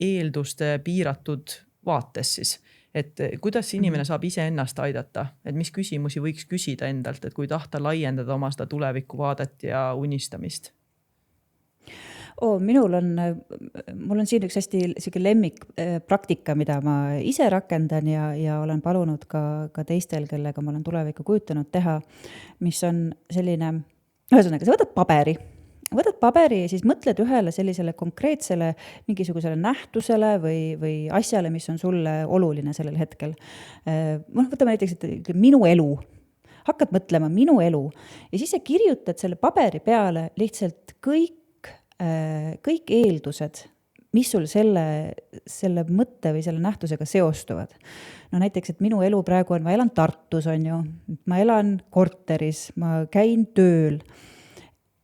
Speaker 1: eelduste piiratud vaates siis. Et kuidas inimene saab ise ennast aidata, et mis küsimusi võiks küsida endalt, et kui tahta laiendada oma seda tuleviku vaadet ja unistamist? Mul on siin üks hästi lemmik praktika, mida ma ise rakendan ja olen palunud ka teistel, kellega ma olen tulevikku kujutanud teha, mis on selline, ühesõnaga, sa võtad paberi ja siis mõtled ühele sellisele konkreetsele mingisugusele nähtusele või asjale, mis on sulle oluline sellel hetkel. Võtame näiteks, et minu elu. Hakkad mõtlema minu elu ja siis sa kirjutad selle paberi peale lihtsalt kõik eeldused, mis sul selle mõtte või selle nähtusega seostuvad. Näiteks, et minu elu praegu on, ma elan Tartus, on ju, ma elan korteris, ma käin tööl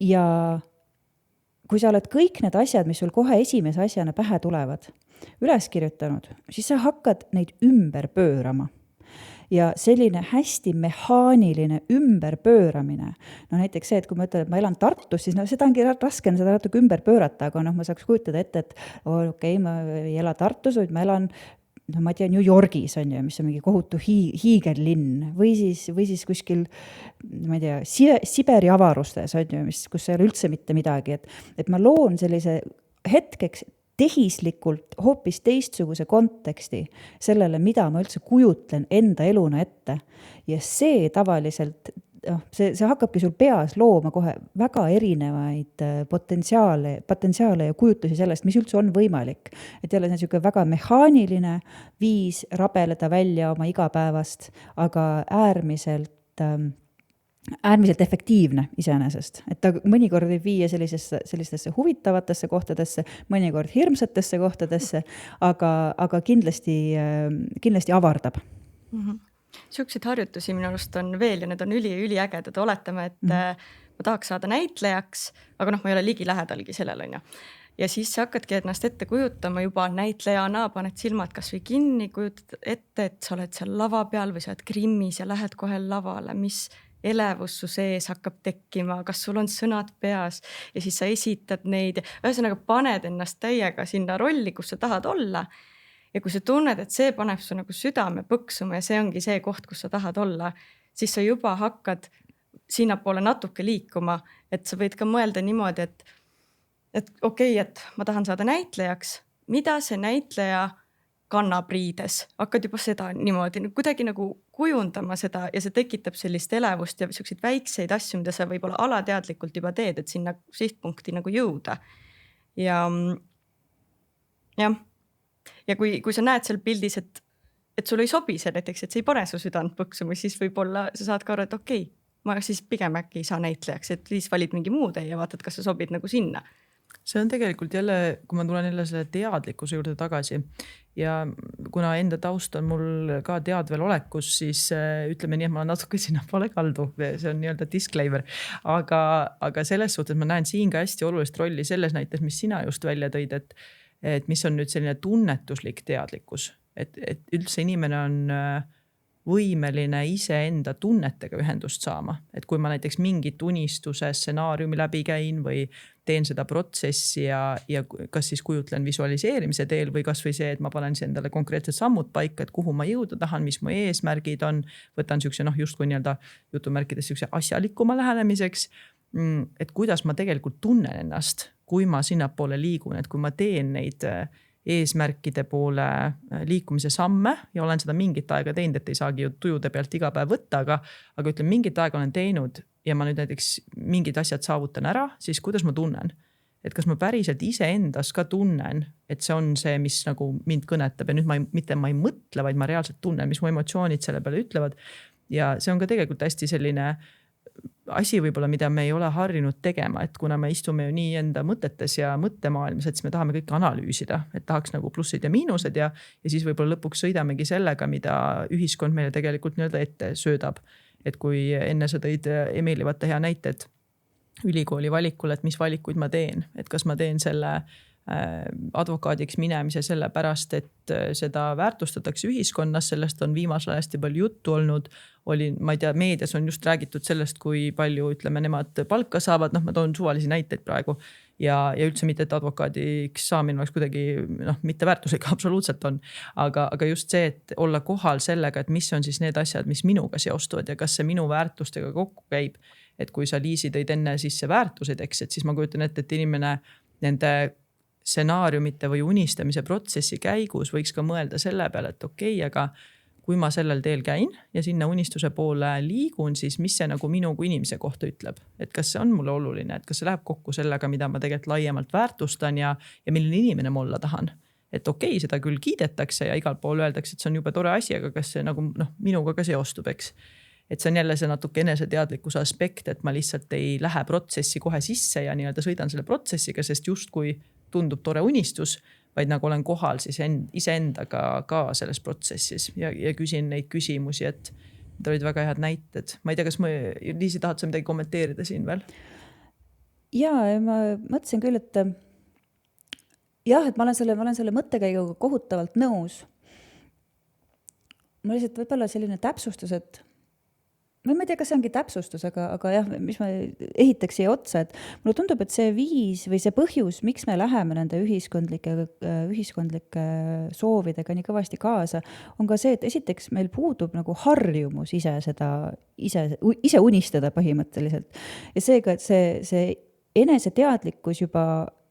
Speaker 1: ja kui sa oled kõik need asjad, mis sul kohe esimese asjana pähe tulevad, üles kirjutanud, siis sa hakkad neid ümber pöörama. Ja selline hästi mehaaniline ümberpööramine. Näiteks see, et kui ma ütlen, et ma elan Tartus, siis seda ongi raske seda natuke ümber pöörata, aga ma saaks kujutada ette, et ma ei ela Tartus, vaid ma elan, ma ei tea, New Yorgis on ju, mis on mingi kohutu hiigerlinn või siis kuskil, ma ei tea, Siberi avarustes on ju, kus ei ole üldse mitte midagi, et ma loon sellise hetkeks tehislikult hoopis teistsuguse konteksti sellele, mida ma üldse kujutlen enda eluna ette. Ja see tavaliselt, see hakkabki sul peas looma kohe väga erinevaid potentsiaale ja kujutlusi sellest, mis üldse on võimalik. Et jälle see on väga mehaaniline viis rabeleda välja oma igapäevast, aga äärmiselt efektiivne iseenesest. Et ta mõnikord võib viia sellistesse huvitavatesse kohtadesse, mõnikord hirmsatesse kohtadesse, aga kindlasti avardab.
Speaker 3: Siukseid harjutusi minu arust on veel ja need on üliägedad. Oletame, et ma tahaks saada näitlejaks, aga ma ei ole ligi lähedalgi sellel, on ju. Ja siis sa hakkadki ennast ette kujutama juba näitlejana, paned silmad kas või kinni, kujutad ette, et sa oled seal lava peal või sa oled Grimmis ja lähed kohe lavale, mis elevus su sees hakkab tekkima, kas sul on sõnad peas ja siis sa esitad neid. Ühesõnaga paned ennast täiega sinna rolli, kus sa tahad olla. Ja kui sa tunned, et see paneb su nagu südame põksuma ja see ongi see koht, kus sa tahad olla, siis sa juba hakkad sinnapoole natuke liikuma, et sa võid ka mõelda niimoodi, et okei, et ma tahan saada näitlejaks, mida see näitleja kannab riides, hakkad juba seda niimoodi kuidagi nagu kujundama seda ja see tekitab sellist elevust ja selliseid väikseid asju, mida sa võib-olla alateadlikult juba teed, et sinna sihtpunkti nagu jõuda. Ja kui sa näed seal pildis, et et sul ei sobi see näiteks, et see ei pane su südant põksuma, siis võib-olla sa saad ka aru, et okei, ma siis pigem äkki ei saa näitlejaks, et siis valid mingi muu tee ja vaatad, kas sa sobid nagu sinna.
Speaker 1: See on tegelikult jälle, kui ma tulen jälle selle teadlikkuse juurde tagasi ja kuna enda taust on mul ka teadvel olekus, siis ütleme nii, et ma natuke sinna poole kaldu, see on nii-öelda disclaimer, aga selles suhtes ma näen siin ka hästi olulist rolli selles näites, mis sina just välja tõid, et mis on nüüd selline tunnetuslik teadlikkus, et üldse inimene on võimeline iseenda tunnetega ühendust saama. Et kui ma näiteks mingit unistuse stsenaariumi läbi käin või teen seda protsessi ja kas siis kujutlen visualiseerimise teel või kas või see, et ma panen endale konkreetsed sammud paika, et kuhu ma jõuda tahan, mis mu eesmärgid on, võtan siukse justkui nii-öelda jutumärkides siukse asjalikuma lähenemiseks, et kuidas ma tegelikult tunnen ennast, kui ma sinnapoole liigun, et kui ma teen neid eesmärkide poole liikumise samme ja olen seda mingit aega teinud, et ei saagi ju tujude pealt iga päev võtta, aga ütlen, mingit aega olen teinud ja ma nüüd näiteks mingid asjad saavutan ära, siis kuidas ma tunnen? Et kas ma päriselt iseendas ka tunnen, et see on see, mis nagu mind kõnetab ja nüüd ma ei mõtle, vaid ma reaalselt tunnen, mis mu emotsioonid selle peale ütlevad. Ja see on ka tegelikult hästi selline asi võib-olla, mida me ei ole harjunud tegema, et kuna me istume ju nii enda mõtetes ja mõttemaailmas, et siis me tahame kõike analüüsida, et tahaks nagu plussid ja miinused ja siis võib-olla lõpuks sõidamegi sellega, mida ühiskond meile tegelikult nii-öelda ette söödab. Et kui enne sa tõid meelivate hea näited ülikooli valikul, et mis valikuid ma teen, et kas ma teen selle advokaadiks minemise sellepärast, et seda väärtustatakse ühiskonnas, sellest on viimasel hästi palju juttu olnud, ma ei tea, meedias on just räägitud sellest, kui palju ütleme nemad palka saavad, ma toon suvalisi näiteid praegu ja üldse mitte, et advokaadiks saamine oleks kuidagi mitte väärtuslik, absoluutselt on, aga just see, et olla kohal sellega, et mis on siis need asjad, mis minuga seostuvad ja kas see minu väärtustega kokku käib, et kui sa Liisi tõid enne sisse väärtused, eks, et siis ma kujutan ette, et inimene nende stsenaariumite või unistamise protsessi käigus võiks ka mõelda selle peale, et okei, aga kui ma sellel teel käin ja sinna unistuse poole liigun, siis mis see nagu minu kui inimese kohta ütleb, et kas see on mulle oluline, et kas see läheb kokku sellega, mida ma tegelikult laiemalt väärtustan ja milline inimene ma olla tahan. Et okei, seda küll kiidetakse ja igal pool öeldakse, et see on jube tore asi, aga kas see nagu minuga ka seostub, eks. Et see on jälle see natuke eneseteadlikkuse aspekt, et ma lihtsalt ei lähe protsessi kohe sisse ja nii-öelda sõidan selle protsessiga, sest justkui tundub tore unistus, vaid nagu olen kohal siis iseendaga ka selles protsessis ja küsin neid küsimusi, et need olid väga head näited. Ma ei tea, kas Liisi, tahad sa midagi kommenteerida siin veel?
Speaker 2: Jaa, ma mõtlesin küll, et jah, et ma olen selle mõttekäiguga kohutavalt nõus. Ma lihtsalt võib-olla selline täpsustus, et ma ei tea, kas see ongi täpsustus, aga jah, mis ma ehitaks siia otsa, et mulle tundub, et see viis või see põhjus, miks me läheme nende ühiskondlike soovidega nii kõvasti kaasa, on ka see, et esiteks meil puudub nagu harjumus ise unistada põhimõtteliselt. Ja seega, et see eneseteadlikkus juba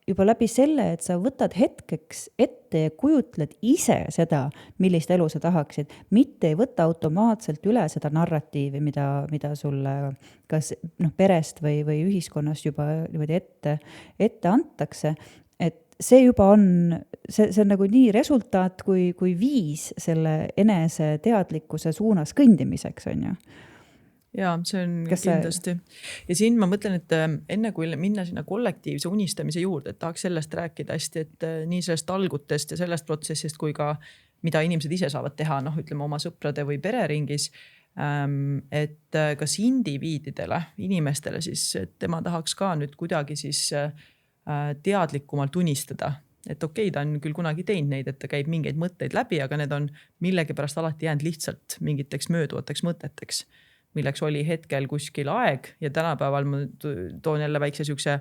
Speaker 2: läbi selle, et sa võtad hetkeks ette ja kujutled ise seda, millist elu sa tahaksid, mitte ei võta automaatselt üle seda narratiivi, mida sulle kas perest või ühiskonnast juba niimoodi ette antakse, et see juba on, see on nagu nii resultaat kui viis selle eneseteadlikkuse suunas kõndimiseks, on ju.
Speaker 1: Jaa, see on kindlasti. Ja siin ma mõtlen, et enne kui minna sinna kollektiivse unistamise juurde, et tahaks sellest rääkida hästi, et nii sellest algutest ja sellest protsessist kui ka mida inimesed ise saavad teha, ütleme oma sõprade või pereringis, et kas indiviididele, inimestele siis, et tema tahaks ka nüüd kuidagi siis teadlikumalt unistada. Et okei, ta on küll kunagi teinud neid, et ta käib mingeid mõtteid läbi, aga need on millegipärast alati jäänud lihtsalt mingiteks mööduvateks mõteteks, milleks oli hetkel kuskil aeg ja tänapäeval ma toon jälle väikse siukse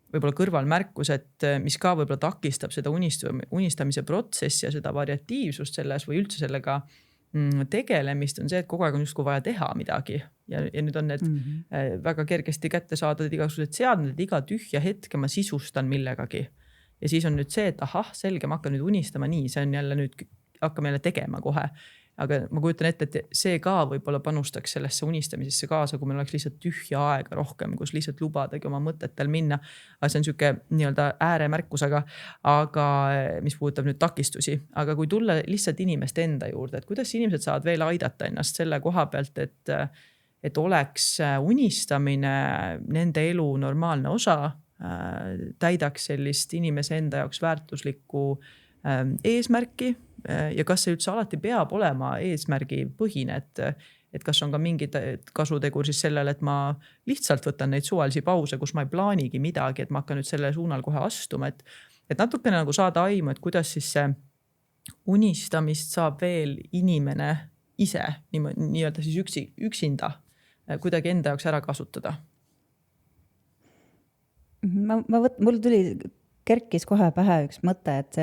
Speaker 1: võib-olla kõrvalmärkus, et mis ka võib-olla takistab seda unistamise protsessi ja seda variatiivsust selles või üldse sellega tegelemist on see, et kogu aeg on justkui vaja teha midagi ja nüüd on need väga kergesti kätte saadud igasugused seadmed, et iga tühja hetke ma sisustan millegagi ja siis on nüüd see, et selge, ma hakkan nüüd unistama nii, see on jälle nüüd, hakkame jälle tegema kohe. aga ma kujutan ette, et see ka võib-olla panustaks sellesse unistamisesse kaasa, kui meil oleks lihtsalt tühja aega rohkem, kus lihtsalt lubadagi oma mõtetel minna. Aga see on siuke nii-öelda ääremärkusega, aga mis puudutab nüüd takistusi, aga kui tulla lihtsalt inimeste enda juurde, et kuidas inimesed saavad veel aidata ennast selle koha pealt, et oleks unistamine nende elu normaalne osa, täidaks sellist inimese enda jaoks väärtuslikku eesmärki ja kas see üldse alati peab olema eesmärgi põhine, et kas on ka mingid kasutegur siis sellele, et ma lihtsalt võtan neid suvalisi pause, kus ma ei plaanigi midagi, et ma hakkan nüüd selle suunal kohe astuma, et natukene nagu saada aimu, et kuidas siis see unistamist saab veel inimene ise nii-öelda siis üksinda kuidagi enda jaoks ära kasutada.
Speaker 2: Mul kerkis kohe pähe üks mõte, et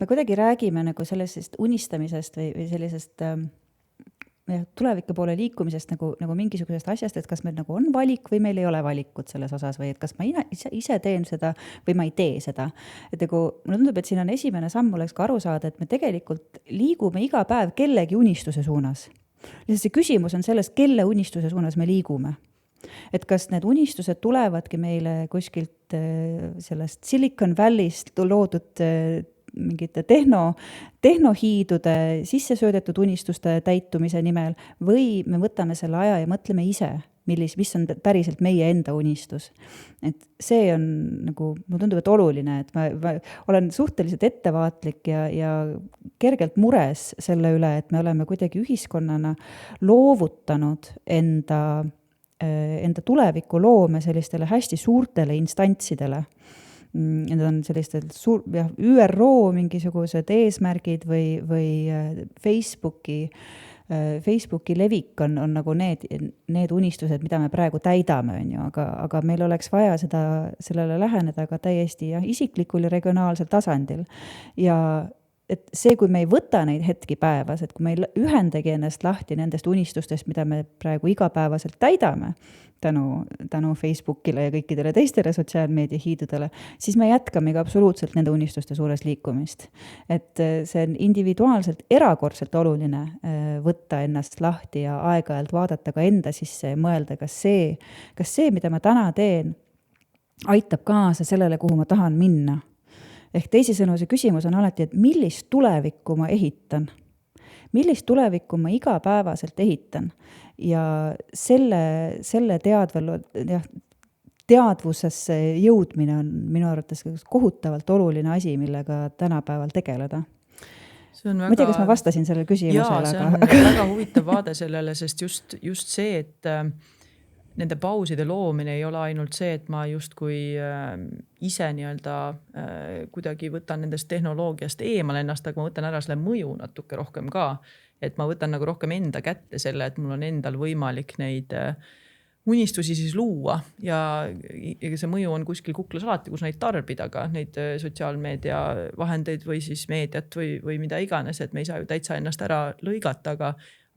Speaker 2: me kuidagi räägime nagu sellisest unistamisest või sellisest tuleviku poole liikumisest nagu mingisugusest asjast, et kas meil nagu on valik või meil ei ole valikut selles osas või et kas ma ise teen seda või ma ei tee seda. Et nagu mulle tundub, et siin on esimene samm oleks ka aru saada, et me tegelikult liigume iga päev kellegi unistuse suunas. Lihtsalt see küsimus on selles, kelle unistuse suunas me liigume. Et kas need unistused tulevadki meile kuskilt sellest Silicon Valley'st loodud mingite tehnohiidude sisse söödetud unistuste täitumise nimel või me võtame selle aja ja mõtleme ise, mis on päriselt meie enda unistus. Et see on nagu, mulle tundub, et oluline, et ma olen suhteliselt ettevaatlik ja kergelt mures selle üle, et me oleme kuidagi ühiskonnana loovutanud enda tuleviku loome sellistele hästi suurtele instantsidele. Need on sellistel ÜRO mingisugused eesmärgid või Facebooki levik on nagu need unistused, mida me praegu täidame, on ju, aga meil oleks vaja sellele läheneda ka täiesti isiklikul ja regionaalsel tasandil. Ja et see, kui me ei võta neid hetki päevas, et kui me ei ühendagi ennast lahti nendest unistustest, mida me praegu igapäevaselt täidame tänu Facebookile ja kõikidele teistele sotsiaalmeedia hiidudele, siis me jätkame ka absoluutselt nende unistuste suures liikumist. Et see on individuaalselt erakordselt oluline võtta ennast lahti ja aeg-ajalt vaadata ka enda sisse ja mõelda, kas see, mida ma täna teen, aitab kaasa sellele, kuhu ma tahan minna. Ehk teisisõnu, see küsimus on alati, et millist tulevikku ma ehitan? Millist tulevikku ma igapäevaselt ehitan? Ja selle teadvusesse jõudmine on minu arvates kohutavalt oluline asi, millega tänapäeval tegeleda. Ma ei tea, kas ma vastasin sellele küsimusele.
Speaker 1: See on väga huvitav vaade sellele, sest just see, et nende pauside loomine ei ole ainult see, et ma justkui ise nii-öelda kuidagi võtan nendest tehnoloogiast eemale ennast, aga ma võtan ära selle mõju natuke rohkem ka. Et ma võtan nagu rohkem enda kätte selle, et mul on endal võimalik neid unistusi siis luua ja see mõju on kuskil kuklas alati, kus neid tarbida, aga neid sotsiaalmeedia vahendeid või siis meediat või mida iganes, et me ei saa ju täitsa ennast ära lõigata, aga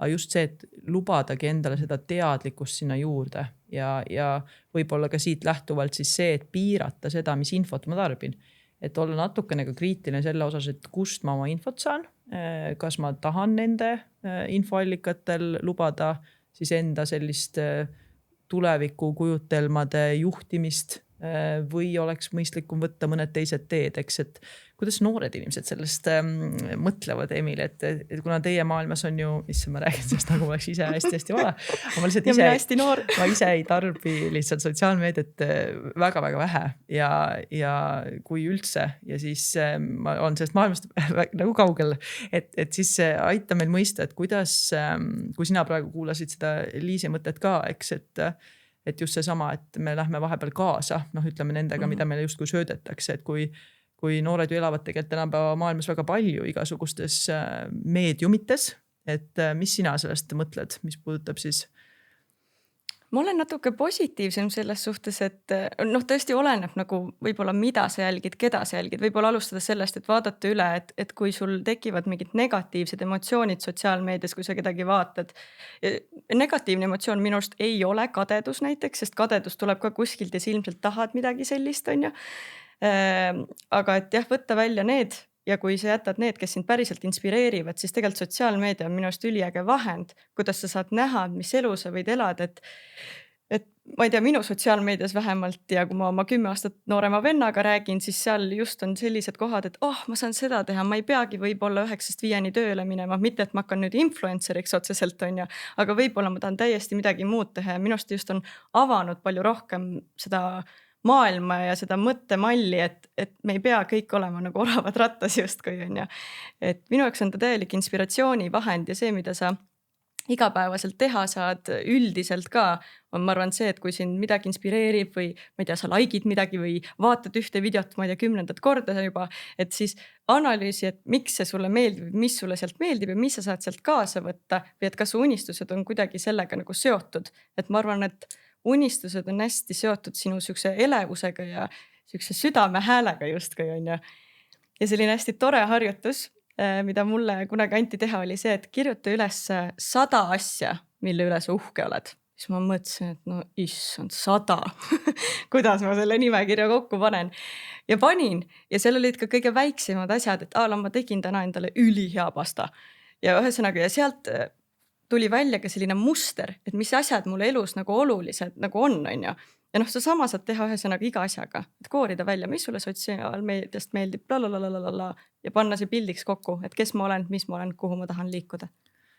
Speaker 1: just see, et lubadagi endale seda teadlikkust sinna juurde ja võib-olla ka siit lähtuvalt siis see, et piirata seda, mis infot ma tarbin. Et olla natukene ka kriitiline selle osas, et kust ma oma infot saan, kas ma tahan nende infoallikatel lubada siis enda sellist tuleviku kujutelmade juhtimist või oleks mõistlikum võtta mõned teised teed, eks, et kuidas noored inimesed sellest mõtlevad, Emil, et kuna teie maailmas on ju, ma räägin sellest, nagu ma oleks ise hästi vale, ma ise ei tarbi lihtsalt sotsiaalmeediat väga-väga vähe ja kui üldse ja siis ma olen sellest maailmast nagu kaugel, et siis aita meil mõista, et kuidas, kui sina praegu kuulasid seda Liisi mõtet ka, eks, et just see sama, et me lähme vahepeal kaasa, ütleme nendega, mida meile justkui söödetakse, et kui noored ju elavad tegelikult tänapäeva maailmas väga palju igasugustes meediumites, et mis sina sellest mõtled, mis puudutab siis?
Speaker 3: Ma olen natuke positiivsem selles suhtes, et tõesti oleneb nagu võib-olla mida sa jälgid, keda sa jälgid, võib-olla alustada sellest, et vaadata üle, et kui sul tekivad mingid negatiivsed emotsioonid sotsiaalmeedias, kui sa kedagi vaatad. Negatiivne emotsioon minu arust ei ole kadedus näiteks, sest kadedus tuleb ka kuskilt ja sa ilmselt tahad midagi sellist, on ju. Aga et jah, võtta välja need ja kui sa jätad need, kes sind päriselt inspireerivad, siis tegelikult sotsiaalmeedia on minu arust üliäge vahend, kuidas sa saad näha, mis elu sa võid elada, et ma ei tea, minu sotsiaalmeedias vähemalt ja kui ma oma 10 aastat noorema vennaga räägin, siis seal just on sellised kohad, et ma saan seda teha, ma ei peagi võib-olla 9-5 tööle minema, mitte et ma hakkan nüüd influenceriks otseselt on ju, aga võib-olla ma tahan täiesti midagi muud teha ja minust just on avanud palju rohkem seda maailma ja seda mõttemalli, et me ei pea kõik olema nagu oravad rattas justkui on ju. Et minu jaoks on ta täielik inspiratsioonivahend ja see, mida sa igapäevaselt teha saad üldiselt ka, on ma arvan see, et kui sind midagi inspireerib või ma ei tea, sa like'id midagi või vaatad ühte videot, ma ei tea, 10. korda juba, et siis analüüsi, et miks see sulle meeldib, mis sulle sealt meeldib ja mis sa saad sealt kaasa võtta või et kas su unistused on kuidagi sellega nagu seotud. Et ma arvan, et unistused on hästi seotud sinu siukse elevusega ja siukse südame häälega justkui on ju. Ja selline hästi tore harjutus, mida mulle kunagi anti teha, oli see, et kirjuta üles 100 asja, mille üle sa uhke oled. Siis ma mõtlesin, et no issand, 100. Kuidas ma selle nimekirja kokku panen. Ja panin ja seal olid ka kõige väiksemad asjad, et ma tegin täna endale ülihea pasta. Ja ühesõnaga, ja sealt tuli välja ka selline muster, et mis asjad mulle elus nagu olulised nagu on ju. Ja sa sama saad teha ühesõnaga iga asjaga, et koorida välja, mis sulle sotsiaalmeediast meeldib, ja panna see pildiks kokku, et kes ma olen, mis ma olen, kuhu ma tahan liikuda.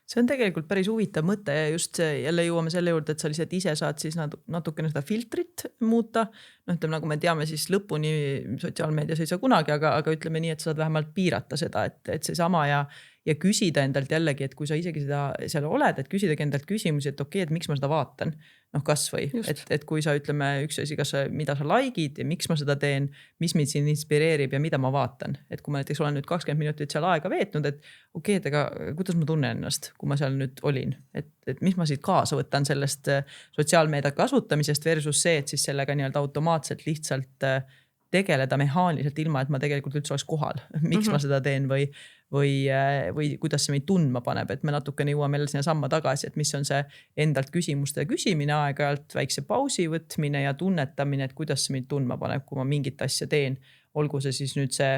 Speaker 1: See on tegelikult päris huvitav mõte ja just jälle jõuame selle juurde, et sa lihtsalt ise saad siis natukene seda filtrit muuta. Ütleme, nagu me teame, siis lõpuni sotsiaalmeedias ei saa kunagi, aga ütleme nii, et sa saad vähemalt piirata seda, et see sama ja küsida endalt jällegi, et kui sa isegi seda seal oled, et küsidagi endalt küsimusi, et okei, et miks ma seda vaatan, kas või, et kui sa ütleme üks asi, mida sa like'id ja miks ma seda teen, mis mind siin inspireerib ja mida ma vaatan, et kui ma näiteks olen nüüd 20 minutit seal aega veetnud, et okei, et aga kuidas ma tunnen ennast, kui ma seal nüüd olin, et mis ma siit kaasa võtan sellest sotsiaalmeedia kasutamisest versus see, et siis sellega nii-öelda automaatselt lihtsalt tegeleda mehaaniliselt ilma, et ma tegelikult üldse oleks kohal, miks ma seda teen või kuidas see meid tundma paneb, et me natukene jõuame jälle sinna samma tagasi, et mis on see endalt küsimuste küsimine aeg-ajalt, väikse pausi võtmine ja tunnetamine, et kuidas see meid tundma paneb, kui ma mingit asja teen, olgu see siis nüüd see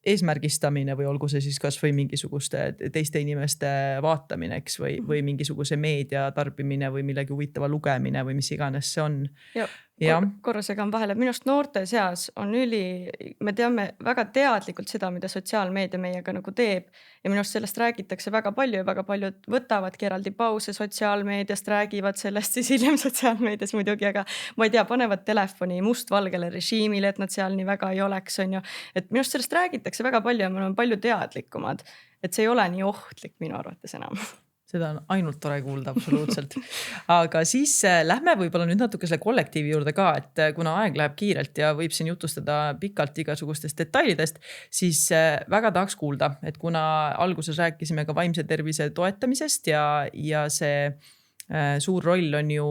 Speaker 1: eesmärgistamine või olgu see siis kas või mingisuguste teiste inimeste vaatamine, eks, või mingisuguse meedia tarbimine või millegi huvitava lugemine või mis iganes see on.
Speaker 3: Korra segan vahele, minust noorte seas on me teame väga teadlikult seda, mida sotsiaalmeedia meiega nagu teeb ja minust sellest räägitakse väga palju ja väga paljud võtavadki eraldi pause sotsiaalmeediast, räägivad sellest siis hiljem sotsiaalmeedias muidugi, aga ma ei tea, panevad telefoni mustvalgele režiimile, et nad seal nii väga ei oleks, on ju. Et minust sellest räägitakse väga palju ja me oleme palju teadlikumad, et see ei ole nii ohtlik minu arvates enam.
Speaker 1: Seda on ainult tore kuulda, absoluutselt. Aga siis lähme võib-olla nüüd natuke selle kollektiivi juurde ka, et kuna aeg läheb kiirelt ja võib siin jutustada pikalt igasugustest detailidest, siis väga tahaks kuulda, et kuna alguses rääkisime ka vaimse tervise toetamisest ja see suur roll on ju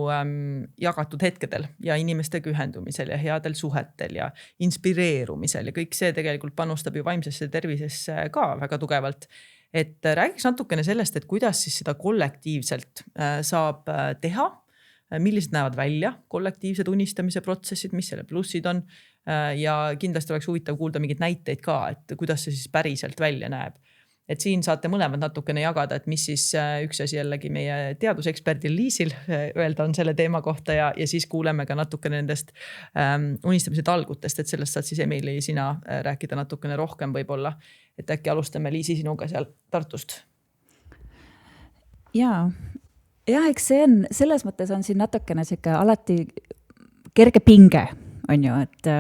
Speaker 1: jagatud hetkedel ja inimestega ühendumisel ja headel suhetel ja inspireerumisel ja kõik see tegelikult panustab ju vaimsesse tervisesse ka väga tugevalt. Et räägiks natukene sellest, et kuidas siis seda kollektiivselt saab teha, millised näevad välja kollektiivsed unistamise protsessid, mis selle plussid on ja kindlasti oleks huvitav kuulda mingeid näiteid ka, et kuidas see siis päriselt välja näeb. Et siin saate mõlemad natukene jagada, et mis siis üks asi jällegi meie teaduseksperdil Liisil öelda on selle teema kohta ja siis kuuleme ka natukene nendest unistamise talgutest, et sellest saad siis Emily sina rääkida natukene rohkem võib-olla. Et äkki alustame Liisi sinuga seal Tartust.
Speaker 2: Jaa, eks see on, selles mõttes on siin natukene siuke alati kerge pinge, on ju, et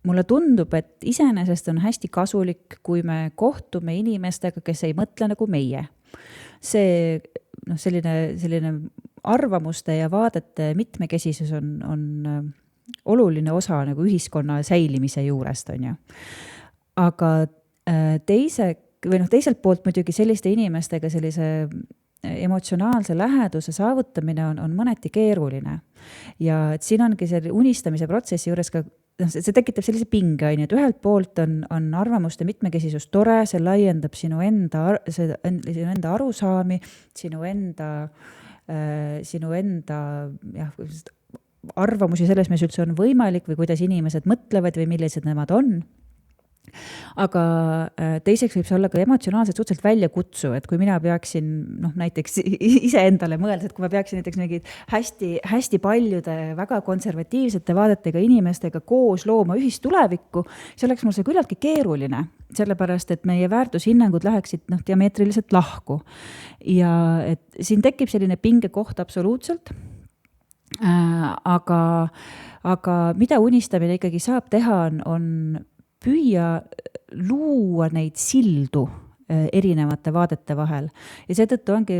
Speaker 2: mulle tundub, et iseenesest on hästi kasulik, kui me kohtume inimestega, kes ei mõtle nagu meie. See selline arvamuste ja vaadete mitmekesisus on oluline osa nagu ühiskonna säilimise juurest, on ju. Aga teiselt poolt muidugi selliste inimestega sellise emotsionaalse läheduse saavutamine on mõneti keeruline. Ja et siin ongi see unistamise protsessi juures ka see tekitab sellise pinge, et ühelt poolt on arvamuste mitmekesisus tore, see laiendab sinu enda arusaami, sinu enda arvamusi selles, mis üldse on võimalik või kuidas inimesed mõtlevad või millised nemad on. aga teiseks võib see olla ka emotsionaalselt suhteliselt väljakutsuv, et kui mina peaksin näiteks iseendale mõeldes, et kui ma peaksin näiteks mingid hästi paljude väga konservatiivsete vaadetega inimestega koos looma ühist tulevikku, siis oleks mul see küllaltki keeruline, sellepärast et meie väärtushinnangud läheksid diameetriliselt lahku. Ja et siin tekib selline pingekoht absoluutselt. Aga mida unistamine ikkagi saab teha, on püüa luua neid sildu erinevate vaadete vahel. Ja seetõttu ongi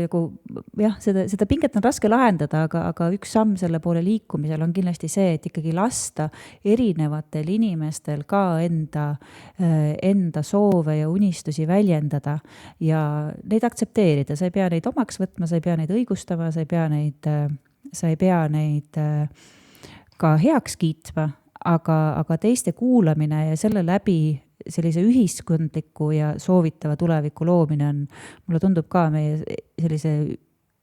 Speaker 2: seda pinget on raske lahendada, aga üks samm selle poole liikumisel on kindlasti see, et ikkagi lasta erinevatel inimestel ka enda soove ja unistusi väljendada ja neid aktsepteerida. Sa ei pea neid omaks võtma, sa ei pea neid õigustama, sa ei pea neid ka heaks kiitma, aga teiste kuulamine ja selle läbi sellise ühiskondliku ja soovitava tuleviku loomine on, mulle tundub ka meie sellise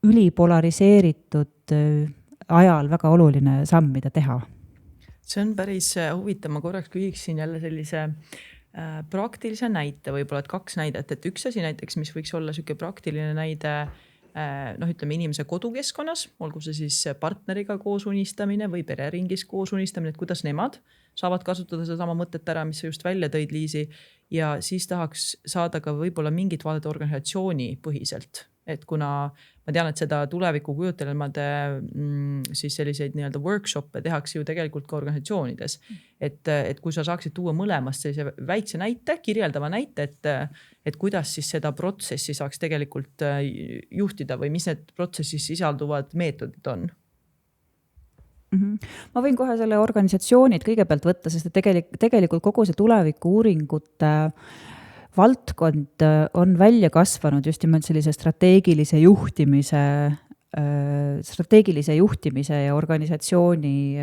Speaker 2: ülipolariseeritud ajal väga oluline samm, mida teha.
Speaker 1: See on päris huvitav, ma korraks küsiksin jälle sellise praktilise näite, võib-olla et 2 näidet, et üks asi näiteks, mis võiks olla selline praktiline näide, ütleme inimese kodukeskkonnas, olgu see siis partneriga koos unistamine või pereringis koos unistamine, et kuidas nemad saavad kasutada seda sama mõtet ära, mis sa just välja tõid, Liisi, ja siis tahaks saada ka võib-olla mingit vaadata organisatsiooni põhiselt, et kuna ma tean, et seda tuleviku kujutelmade siis selliseid nii-öelda workshop'e tehakse ju tegelikult ka organisatsioonides, et kui sa saaksid tuua mõlemast sellise väikse näite, kirjeldava näite, et kuidas siis seda protsessi saaks tegelikult juhtida või mis need protsessis sisalduvad meetodid on?
Speaker 2: Ma võin kohe selle organisatsioonid kõigepealt võtta, sest tegelikult kogu see tuleviku uuringute valdkond on välja kasvanud just nimelt sellise strateegilise juhtimise ja organisatsiooni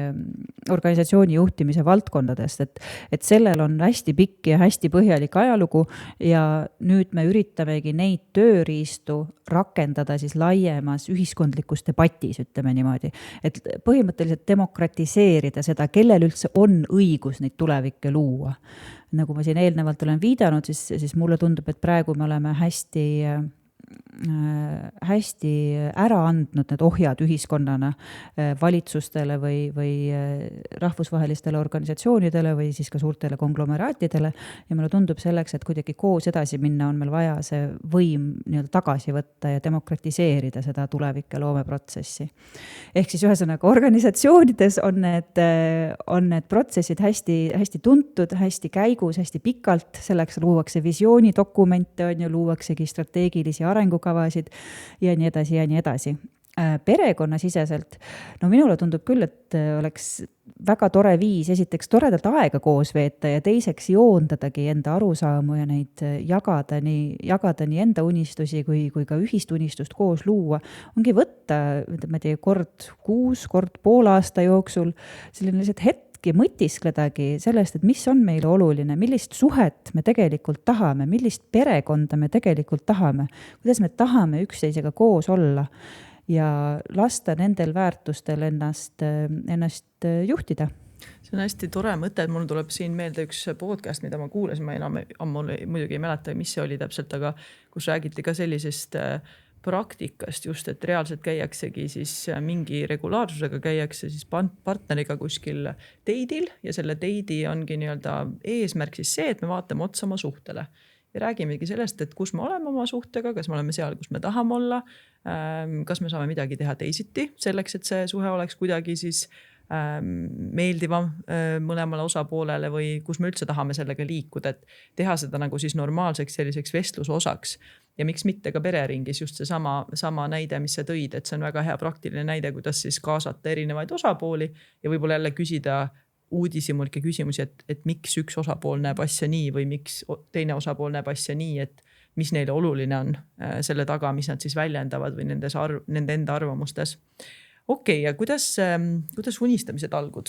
Speaker 2: juhtimise valdkondadest, et sellel on hästi pikk ja hästi põhjalik ajalugu ja nüüd me üritamegi neid tööriistu rakendada siis laiemas ühiskondlikus debatis, ütleme niimoodi, et põhimõtteliselt demokratiseerida seda, kellel üldse on õigus neid tulevikke luua. Nagu ma siin eelnevalt olen viidanud, siis mulle tundub, et praegu me oleme hästi ära andnud need ohjad ühiskonnana valitsustele või rahvusvahelistele organisatsioonidele või siis ka suurtele konglomeraatidele ja mulle tundub selleks, et kuidagi koos edasi minna, on meil vaja see võim nii-öelda tagasi võtta ja demokratiseerida seda tulevike loomeprotsessi. Ehk siis ühesõnaga organisatsioonides on need protsessid hästi tuntud, hästi käigus, hästi pikalt, selleks luuakse visioonidokumente, luuaksegi strateegilisi arengukavasid ja nii edasi ja nii edasi. Perekonnasiseselt, minule tundub küll, et oleks väga tore viis esiteks toredalt aega koos veeta ja teiseks joondadagi enda arusaamu ja neid jagada nii enda unistusi kui ka ühist unistust koos luua. Ongi võtta, ma ei tea, kord kuus, kord pool aasta jooksul selline lihtsalt hetki mõtiskledagi sellest, et mis on meile oluline, millist suhet me tegelikult tahame, millist perekonda me tegelikult tahame, kuidas me tahame üksteisega koos olla ja lasta nendel väärtustel ennast juhtida.
Speaker 1: See on hästi tore mõte, et mul tuleb siin meelde üks podcast, mida ma kuulasin, ma enam muidugi ei mäleta, mis see oli täpselt, aga kus räägiti ka sellisest praktikast just, et reaalselt käiaksegi siis mingi regulaarsusega käiakse siis partneriga kuskil date'il ja selle date'i ongi nii-öelda eesmärk siis see, et me vaatame otsa oma suhtele ja räägimegi sellest, et kus me oleme oma suhtega, kas me oleme seal, kus me tahame olla, kas me saame midagi teha teisiti selleks, et see suhe oleks kuidagi siis meeldivam mõlemale osapoolele või kus me üldse tahame sellega liikuda, et teha seda nagu siis normaalseks selliseks vestluse osaks ja miks mitte ka pereringis just see sama näide, mis sa tõid, et see on väga hea praktiline näide, kuidas siis kaasata erinevaid osapooli ja võib-olla jälle küsida uudishimulikke küsimusi, et miks üks osapool näeb asja nii või miks teine osapool näeb asja nii, et mis neile oluline on selle taga, mis nad siis väljendavad või nende enda arvamustes. Okei, ja kuidas unistamise talgud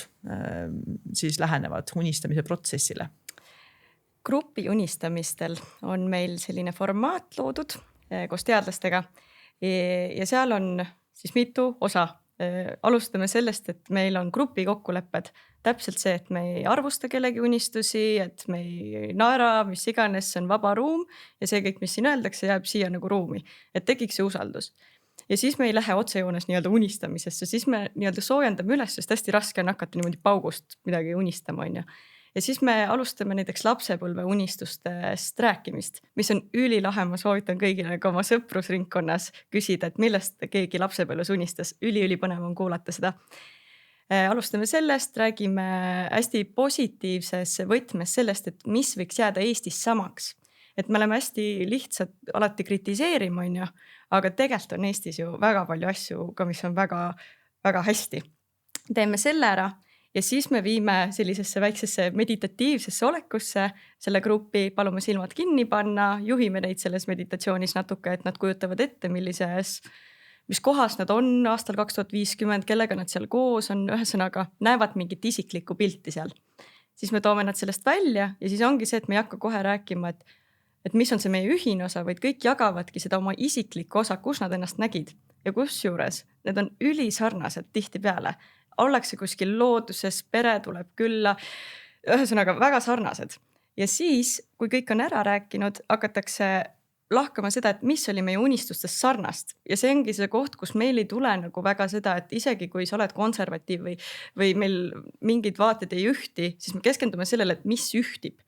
Speaker 1: siis lähenevad unistamise protsessile?
Speaker 3: Grupi unistamistel on meil selline formaat loodud koos teadlastega ja seal on siis mitu osa. Alustame sellest, et meil on grupi kokkulepped. Täpselt see, et me ei arvusta kellegi unistusi, et me ei naera, mis iganes, see on vaba ruum ja see kõik, mis siin öeldakse, jääb siia nagu ruumi, et tekiks see usaldus. Ja siis me ei lähe otsejoones nii-öelda unistamisesse, siis me nii-öelda soojendame üles, sest hästi raske on hakata niimoodi paugust midagi unistama, on ju. Ja siis me alustame näiteks lapsepõlve unistustest rääkimist, mis on ülilahe, ma soovitan kõigile ka oma sõprusringkonnas küsida, et millest keegi lapsepõlves unistas. Üli-põnev on kuulata seda. Alustame sellest, räägime hästi positiivses võtmes sellest, et mis võiks jääda Eestis samaks. Et me oleme hästi lihtsalt alati kritiseerima, on ju, aga tegelikult on Eestis ju väga palju asju, ka mis on väga, väga hästi. Teeme selle ära. Ja siis me viime sellisesse väiksesse meditatiivsesse olekusse selle grupi, palume silmad kinni panna, juhime neid selles meditatsioonis natuke, et nad kujutavad ette, mis kohas nad on aastal 2050, kellega nad seal koos on, ühesõnaga näevad mingit isiklikku pilti seal. Siis me toome nad sellest välja ja siis ongi see, et me ei hakka kohe rääkima, et mis on see meie ühine osa, vaid kõik jagavadki seda oma isiklikku osa, kus nad ennast nägid ja kus juures. Need on ülisarnased tihtipeale. Ollakse kuskil looduses, pere tuleb külla, ühesõnaga väga sarnased. Ja siis, kui kõik on ära rääkinud, hakatakse lahkama seda, et mis oli meie unistustes sarnast. Ja see ongi see koht, kus meil ei tule nagu väga seda, et isegi kui sa oled konservatiiv või meil mingid vaated ei ühti, siis me keskendume sellele, et mis ühtib.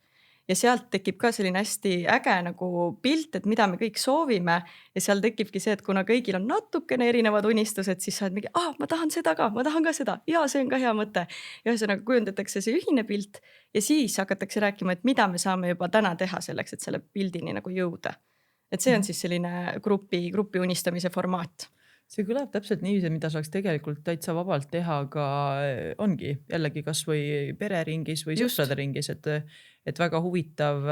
Speaker 3: Ja sealt tekib ka selline hästi äge nagu pilt, et mida me kõik soovime ja seal tekibki see, et kuna kõigil on natukene erinevad unistused, siis sa oled mingi, ma tahan seda ka, ma tahan ka seda ja see on ka hea mõte. Ja ühesõnaga kujundatakse see ühine pilt ja siis hakatakse rääkima, et mida me saame juba täna teha selleks, et selle pildini nagu jõuda. Et see on siis selline grupi unistamise formaat.
Speaker 1: See kõlab täpselt nii, mida saaks tegelikult täitsa vabalt teha, aga ongi jällegi kas või pereringis või sõprade ringis, et väga huvitav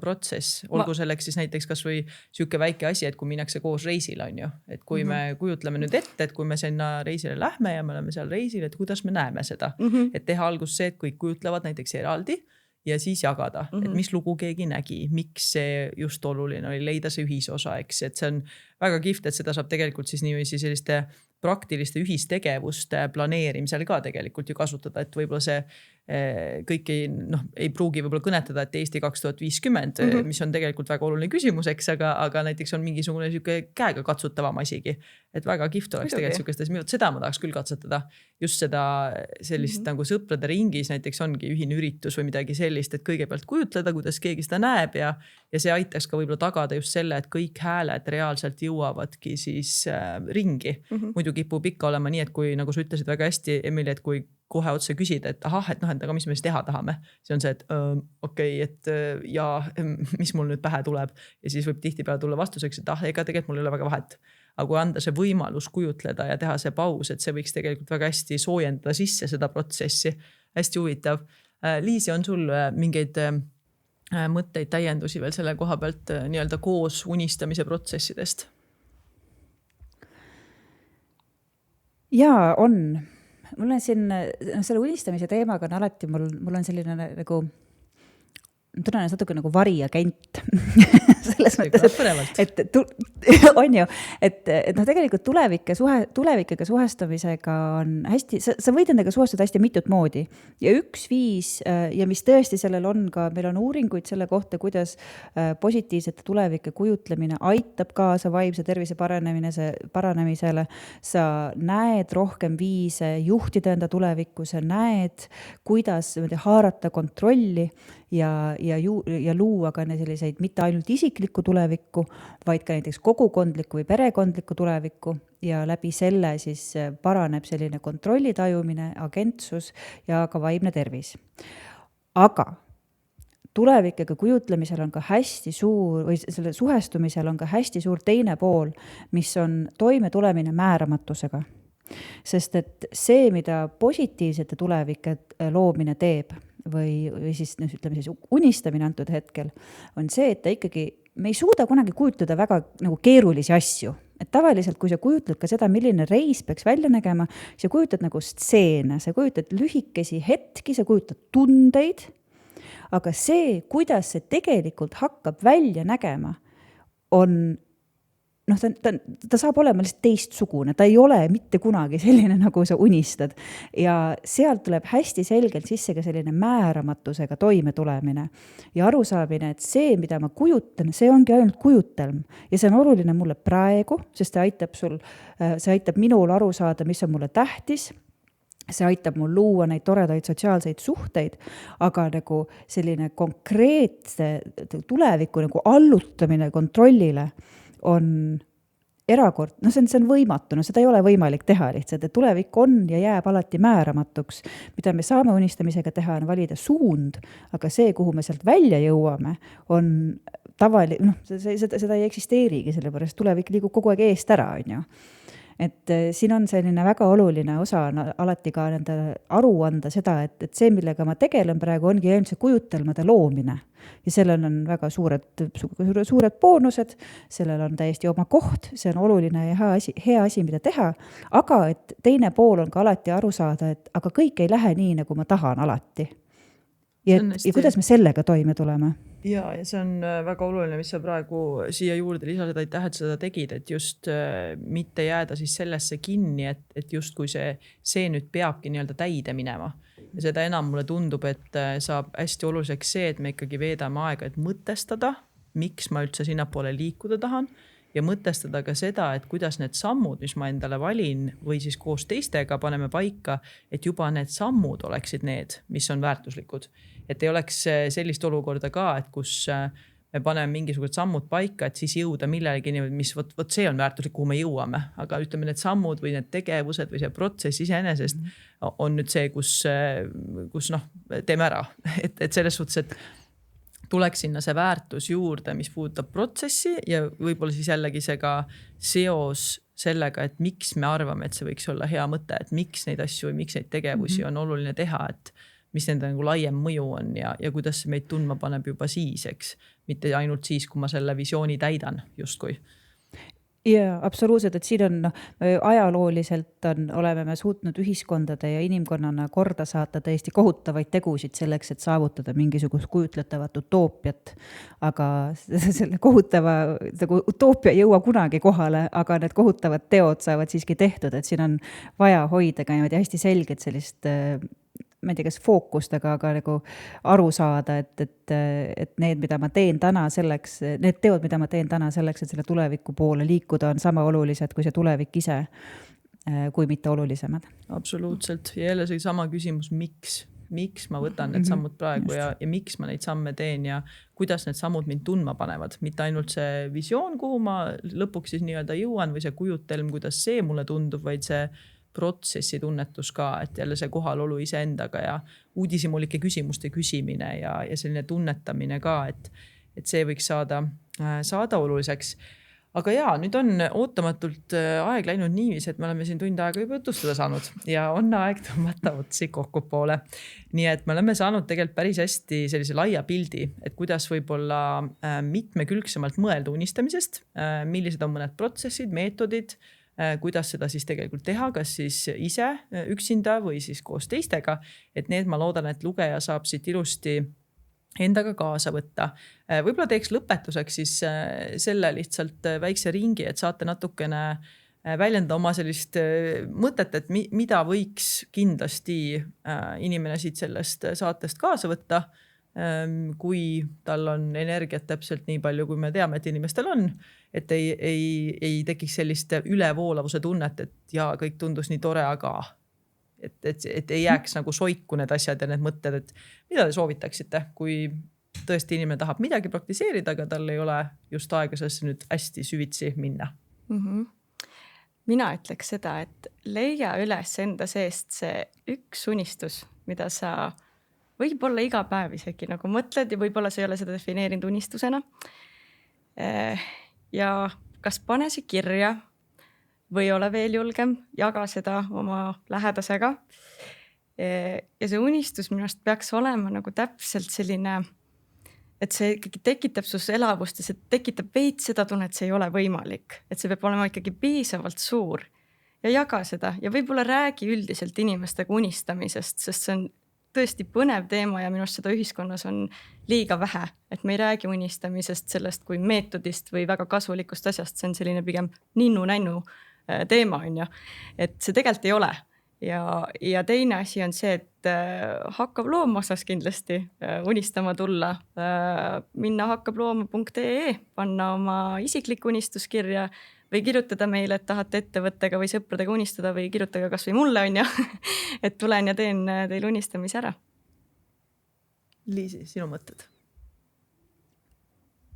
Speaker 1: protsess. Olgu selleks siis näiteks kas või siuke väike asi, et kui minnakse koos reisile, on ju. Et kui me kujutleme nüüd ette, et kui me sinna reisile lähme ja me oleme seal reisil, et kuidas me näeme seda. Et teha algus see, et kõik kujutlevad näiteks eraldi ja siis jagada, et mis lugu keegi nägi, miks see just oluline oli, leida see ühisosa, eks, et see on väga kihvt, et seda saab tegelikult siis niiviisi selliste praktiliste ühistegevuste planeerimisel ka tegelikult ju kasutada, et võib-olla see kõik ei pruugi võib-olla kõnetada, et Eesti 2050, mis on tegelikult väga oluline küsimus, eks, aga näiteks on mingisugune käega katsutavam asigi, et väga kihvt oleks tegelikult siukestes, seda ma tahaks küll katsetada, just seda sellist nagu sõprade ringis näiteks ongi ühine üritus või midagi sellist, et kõigepealt kujutleda, kuidas keegi seda näeb ja see aitaks ka võib-olla tagada just selle, et kõik hääled reaalselt jõuavadki siis ringi. Muidu kipub ikka olema nii, et kui nagu sa ütlesid väga hästi, Emily, et kui kohe otse küsida, et aga mis me siis teha tahame. See on see, et okei, et ja mis mul nüüd pähe tuleb ja siis võib tihtipeale tulla vastuseks, et ega tegelikult mul ei ole väga vahet. Aga kui anda see võimalus kujutleda ja teha see paus, et see võiks tegelikult väga hästi soojendada sisse seda protsessi. Hästi huvitav. Liisi, on sul mingeid mõtteid, täiendusi veel selle koha pealt nii-öelda koos unistamise protsessidest?
Speaker 2: Jaa, on. Mul on siin, selle unistamise teemaga on alati, mul on selline nagu, tunnen natuke nagu variagent selles mõttes, et on ju, et tegelikult tulevikega suhestamisega on hästi, sa võid endaga suhestuda hästi mitut moodi ja üks viis ja mis tõesti sellel on ka, meil on uuringuid selle kohta, kuidas positiivsete tulevike kujutlemine aitab kaasa vaimse tervise paranemisele, sa näed rohkem viise juhtida enda tulevikku, sa näed, kuidas haarata kontrolli ja luua ka selliseid mitte ainult isiklikku tulevikku, vaid ka näiteks kogukondlikku või perekondlikku tulevikku ja läbi selle siis paraneb selline kontrolli tajumine, agentsus ja ka vaimne tervis. Aga tulevikega kujutlemisel on ka hästi suur või selle suhestumisel on ka hästi suur teine pool, mis on toime tulemine määramatusega. Sest et see, mida positiivsete tulevike loomine teeb või siis, ütleme siis unistamine antud hetkel, on see, et ta ikkagi, me ei suuda kunagi kujutleda väga nagu keerulisi asju. Et tavaliselt, kui sa kujutled ka seda, milline reis peaks välja nägema, sa kujutad nagu stseene, sa kujutad lühikesi hetki, sa kujutad tundeid, aga see, kuidas see tegelikult hakkab välja nägema, on noh, ta saab olema lihtsalt teistsugune, ta ei ole mitte kunagi selline, nagu sa unistad. Ja sealt tuleb hästi selgelt sisse ka selline määramatusega toimetulemine ja arusaamine, et see, mida ma kujutan, see ongi ainult kujutelm ja see on oluline mulle praegu, sest see aitab minul aru saada, mis on mulle tähtis. See aitab mul luua neid toredaid sotsiaalseid suhteid, aga nagu selline konkreetse tuleviku nagu allutamine kontrollile on erakord, no see on võimatu, no seda ei ole võimalik teha lihtsalt, et tulevik on ja jääb alati määramatuks. Mida me saame unistamisega teha, on valida suund, aga see, kuhu me sealt välja jõuame, on tavaline, noh, seda ei eksisteerigi, sellepärast tulevik liigub kogu aeg eest ära, on ju. Et siin on selline väga oluline osa alati ka nende aru anda seda, et see, millega ma tegelen praegu, ongi ainult see kujutelmade loomine. Ja sellel on väga suured boonused, sellel on täiesti oma koht, see on oluline ja hea asi, mida teha, aga et teine pool on ka alati aru saada, et aga kõik ei lähe nii, nagu ma tahan alati. Ja kuidas me sellega toime tuleme?
Speaker 1: Ja see on väga oluline, mis sa praegu siia juurde lisasid, aitäh, et seda tegid, et just mitte jääda siis sellesse kinni, et just kui see nüüd peabki nii-öelda täide minema. Ja seda enam mulle tundub, et saab hästi oluliseks see, et me ikkagi veedame aega, et mõtestada, miks ma üldse sinna poole liikuda tahan ja mõtestada ka seda, et kuidas need sammud, mis ma endale valin või siis koos teistega paneme paika, et juba need sammud oleksid need, mis on väärtuslikud. Et ei oleks sellist olukorda ka, et kus me paneme mingisugused sammud paika, et siis jõuda millelegi, mis võt see on väärtuslik, kuhu me jõuame. Aga ütleme, need sammud või need tegevused või see protsess iseenesest on nüüd see, kus noh, teeme ära. Et selles suhtes, et tuleks sinna see väärtus juurde, mis puudutab protsessi ja võib-olla siis jällegi see ka seos sellega, et miks me arvame, et see võiks olla hea mõte, et miks neid asju või miks neid tegevusi on oluline teha, et mis nende nagu laiem mõju on ja kuidas see meid tundma paneb juba siis, eks. Mitte ainult siis, kui ma selle visiooni täidan justkui.
Speaker 2: Ja absoluutselt, et siin on ajalooliselt oleme me suutnud ühiskondade ja inimkonnana korda saata täiesti kohutavaid tegusid selleks, et saavutada mingisugust kujutletavat utoopiat. Aga selle kohutava utoopia ei jõua kunagi kohale, aga need kohutavad teod saavad siiski tehtud, et siin on vaja hoida ka hästi selgelt sellist ma ei tea, kas fookust, aga nagu aru saada, et need, mida ma teen täna selleks, need teod, mida ma teen täna selleks, et selle tuleviku poole liikuda, on sama olulised kui see tulevik ise, kui mitte olulisemad.
Speaker 1: Absoluutselt. Ja jälle see sama küsimus, miks ma võtan need sammud praegu ja miks ma neid samme teen ja kuidas need sammud mind tundma panevad. Mitte ainult see visioon, kuhu ma lõpuks siis nii-öelda jõuan või see kujutelm, kuidas see mulle tundub, vaid see protsessi tunnetus ka, et jälle see kohalolu iseendaga ja uudishimulike küsimuste küsimine ja selline tunnetamine ka, et see võiks saada oluliseks. Aga jaa, nüüd on ootamatult aeg läinud niivis, et me oleme siin tund aega juba jutustada saanud ja on aeg tõmmata otsi kokku poole. Nii et me oleme saanud tegelikult päris hästi sellise laia pildi, et kuidas võib-olla mitmekülgsemalt mõelda unistamisest, millised on mõned protsessid, meetodid, kuidas seda siis tegelikult teha, kas siis ise üksinda või siis koos teistega, et need ma loodan, et lugeja saab siit ilusti endaga kaasa võtta. Võib-olla teeks lõpetuseks siis selle lihtsalt väikse ringi, et saate natukene väljenda oma sellist mõtet, et mida võiks kindlasti inimene siit sellest saatest kaasa võtta, kui tal on energiat täpselt nii palju, kui me teame, et inimestel on, et ei tekiks sellist ülevoolavuse tunnet, et jaa, kõik tundus nii tore, aga et ei jääks nagu soiku need asjad ja need mõtted, et mida te soovitaksite, kui tõesti inimene tahab midagi praktiseerida, aga tal ei ole just aega sellesse nüüd hästi süvitsi minna.
Speaker 3: Mina ütleks seda, et leia üles enda seest see üks unistus, mida sa võib-olla iga päev isegi nagu mõtled ja võib-olla sa ei ole seda defineerinud unistusena. Ja kas pane see kirja või ole veel julgem, jaga seda oma lähedasega. Ja see unistus minust peaks olema nagu täpselt selline, et see ikkagi tekitab sus elavust ja see tekitab veits seda tunnet, et see ei ole võimalik. Et see peab olema ikkagi piisavalt suur ja jaga seda ja võib-olla räägi üldiselt inimestega unistamisest, sest see on tõesti põnev teema ja minu arust seda ühiskonnas on liiga vähe, et me ei räägi unistamisest sellest kui meetodist või väga kasulikust asjast, see on selline pigem ninnu-nännu teema on ju, et see tegelikult ei ole. Ja teine asi on see, et hakkab looma osas kindlasti unistama tulla, minna hakkablooma.ee, panna oma isiklik unistuskirja või kirjutada meile, et tahate ettevõttega või sõpradega unistada või kirjutage kas või mulle on ju, et tulen ja teen teil unistamise ära.
Speaker 1: Liisi, sinu mõtted?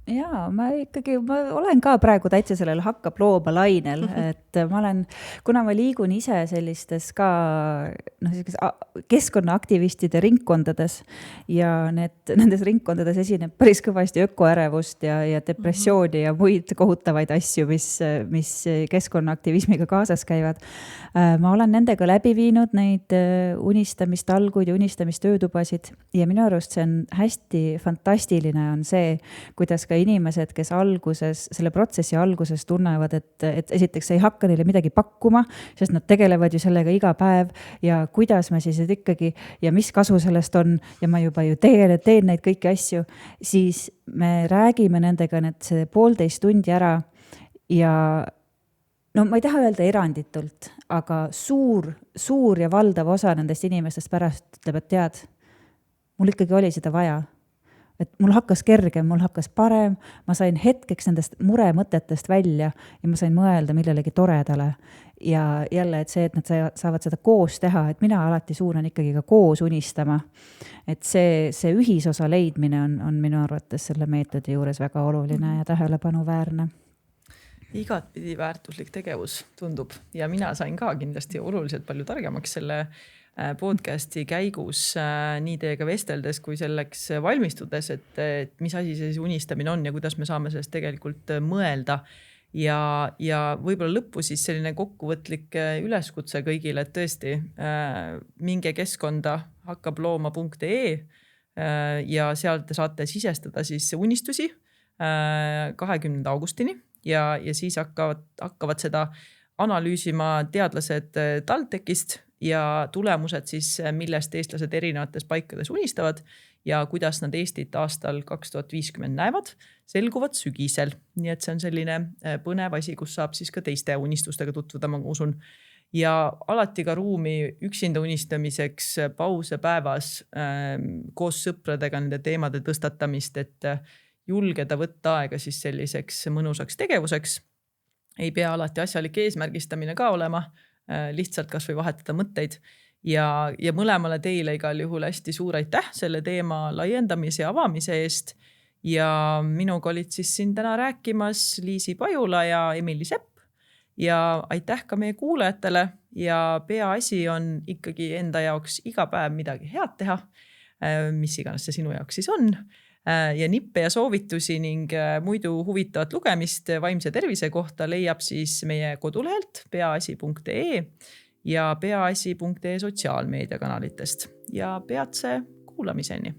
Speaker 2: Jaa, ma olen ka praegu täitsa sellel hakkab looma lainel, et kuna ma liigun ise sellistes ka keskkonnaaktivistide ringkondades ja nendes ringkondades esineb päris kõvasti ökoärevust ja depressiooni ja muid kohutavaid asju, mis keskkonnaaktivismiga kaasas käivad. Ma olen nendega läbi viinud neid unistamistalguid ja unistamistöötubasid ja minu arust see on hästi fantastiline on see, kuidas ka inimesed, kes selle protsessi alguses tunnevad, et esiteks ei hakka neile midagi pakkuma, sest nad tegelevad ju sellega iga päev ja kuidas me siis ikkagi ja mis kasu sellest on ja ma juba ju teen neid kõiki asju, siis me räägime nendega see 1,5 tundi ära ja no ma ei taha öelda eranditult, aga suur ja valdav osa nendest inimestest pärast ütleb, et tead, mul ikkagi oli seda vaja. Et mul hakkas kergem, mul hakkas parem, ma sain hetkeks nendest muremõtetest välja ja ma sain mõelda millelegi toredale. Ja jälle, et see, et nad saavad seda koos teha, et mina alati suunan ikkagi ka koos unistama. Et see ühisosa leidmine on minu arvates selle meetodi juures väga oluline ja tähelepanuväärne.
Speaker 1: Igatpidi väärtuslik tegevus tundub ja mina sain ka kindlasti oluliselt palju targemaks selle podcasti käigus nii teiega vesteldes kui selleks valmistudes, et mis asi see unistamine on ja kuidas me saame sellest tegelikult mõelda. Ja võib-olla lõppu siis selline kokkuvõtlik üleskutse kõigile, et tõesti minge keskkonda hakkablooma.ee ja seal te saate sisestada siis unistusi 20. augustini ja siis hakkavad seda analüüsima teadlased TalTechist ja tulemused siis, millest eestlased erinevates paikades unistavad ja kuidas nad Eestit aastal 2050 näevad, selguvad sügisel. Nii et see on selline põnev asi, kus saab siis ka teiste unistustega tutvuda, ma usun. Ja alati ka ruumi üksinda unistamiseks, pause päevas, koos sõpradega nende teemade tõstatamist, et julgeda võtta aega siis selliseks mõnusaks tegevuseks. Ei pea alati asjalik eesmärgistamine ka olema, lihtsalt kas või vahetada mõtteid ja mõlemale teile igal juhul hästi suur aitäh selle teema laiendamise ja avamise eest ja minuga olid siis siin täna rääkimas Liisi Pajula ja Emily Sepp ja aitäh ka meie kuulajatele ja peaasi on ikkagi enda jaoks iga päev midagi head teha, mis iganes see sinu jaoks siis on. Ja nippe ja soovitusi ning muidu huvitavat lugemist vaimse tervise kohta leiab siis meie kodulehelt peaasi.ee ja peaasi.ee sotsiaalmeediakanalitest ja peatse kuulamiseni.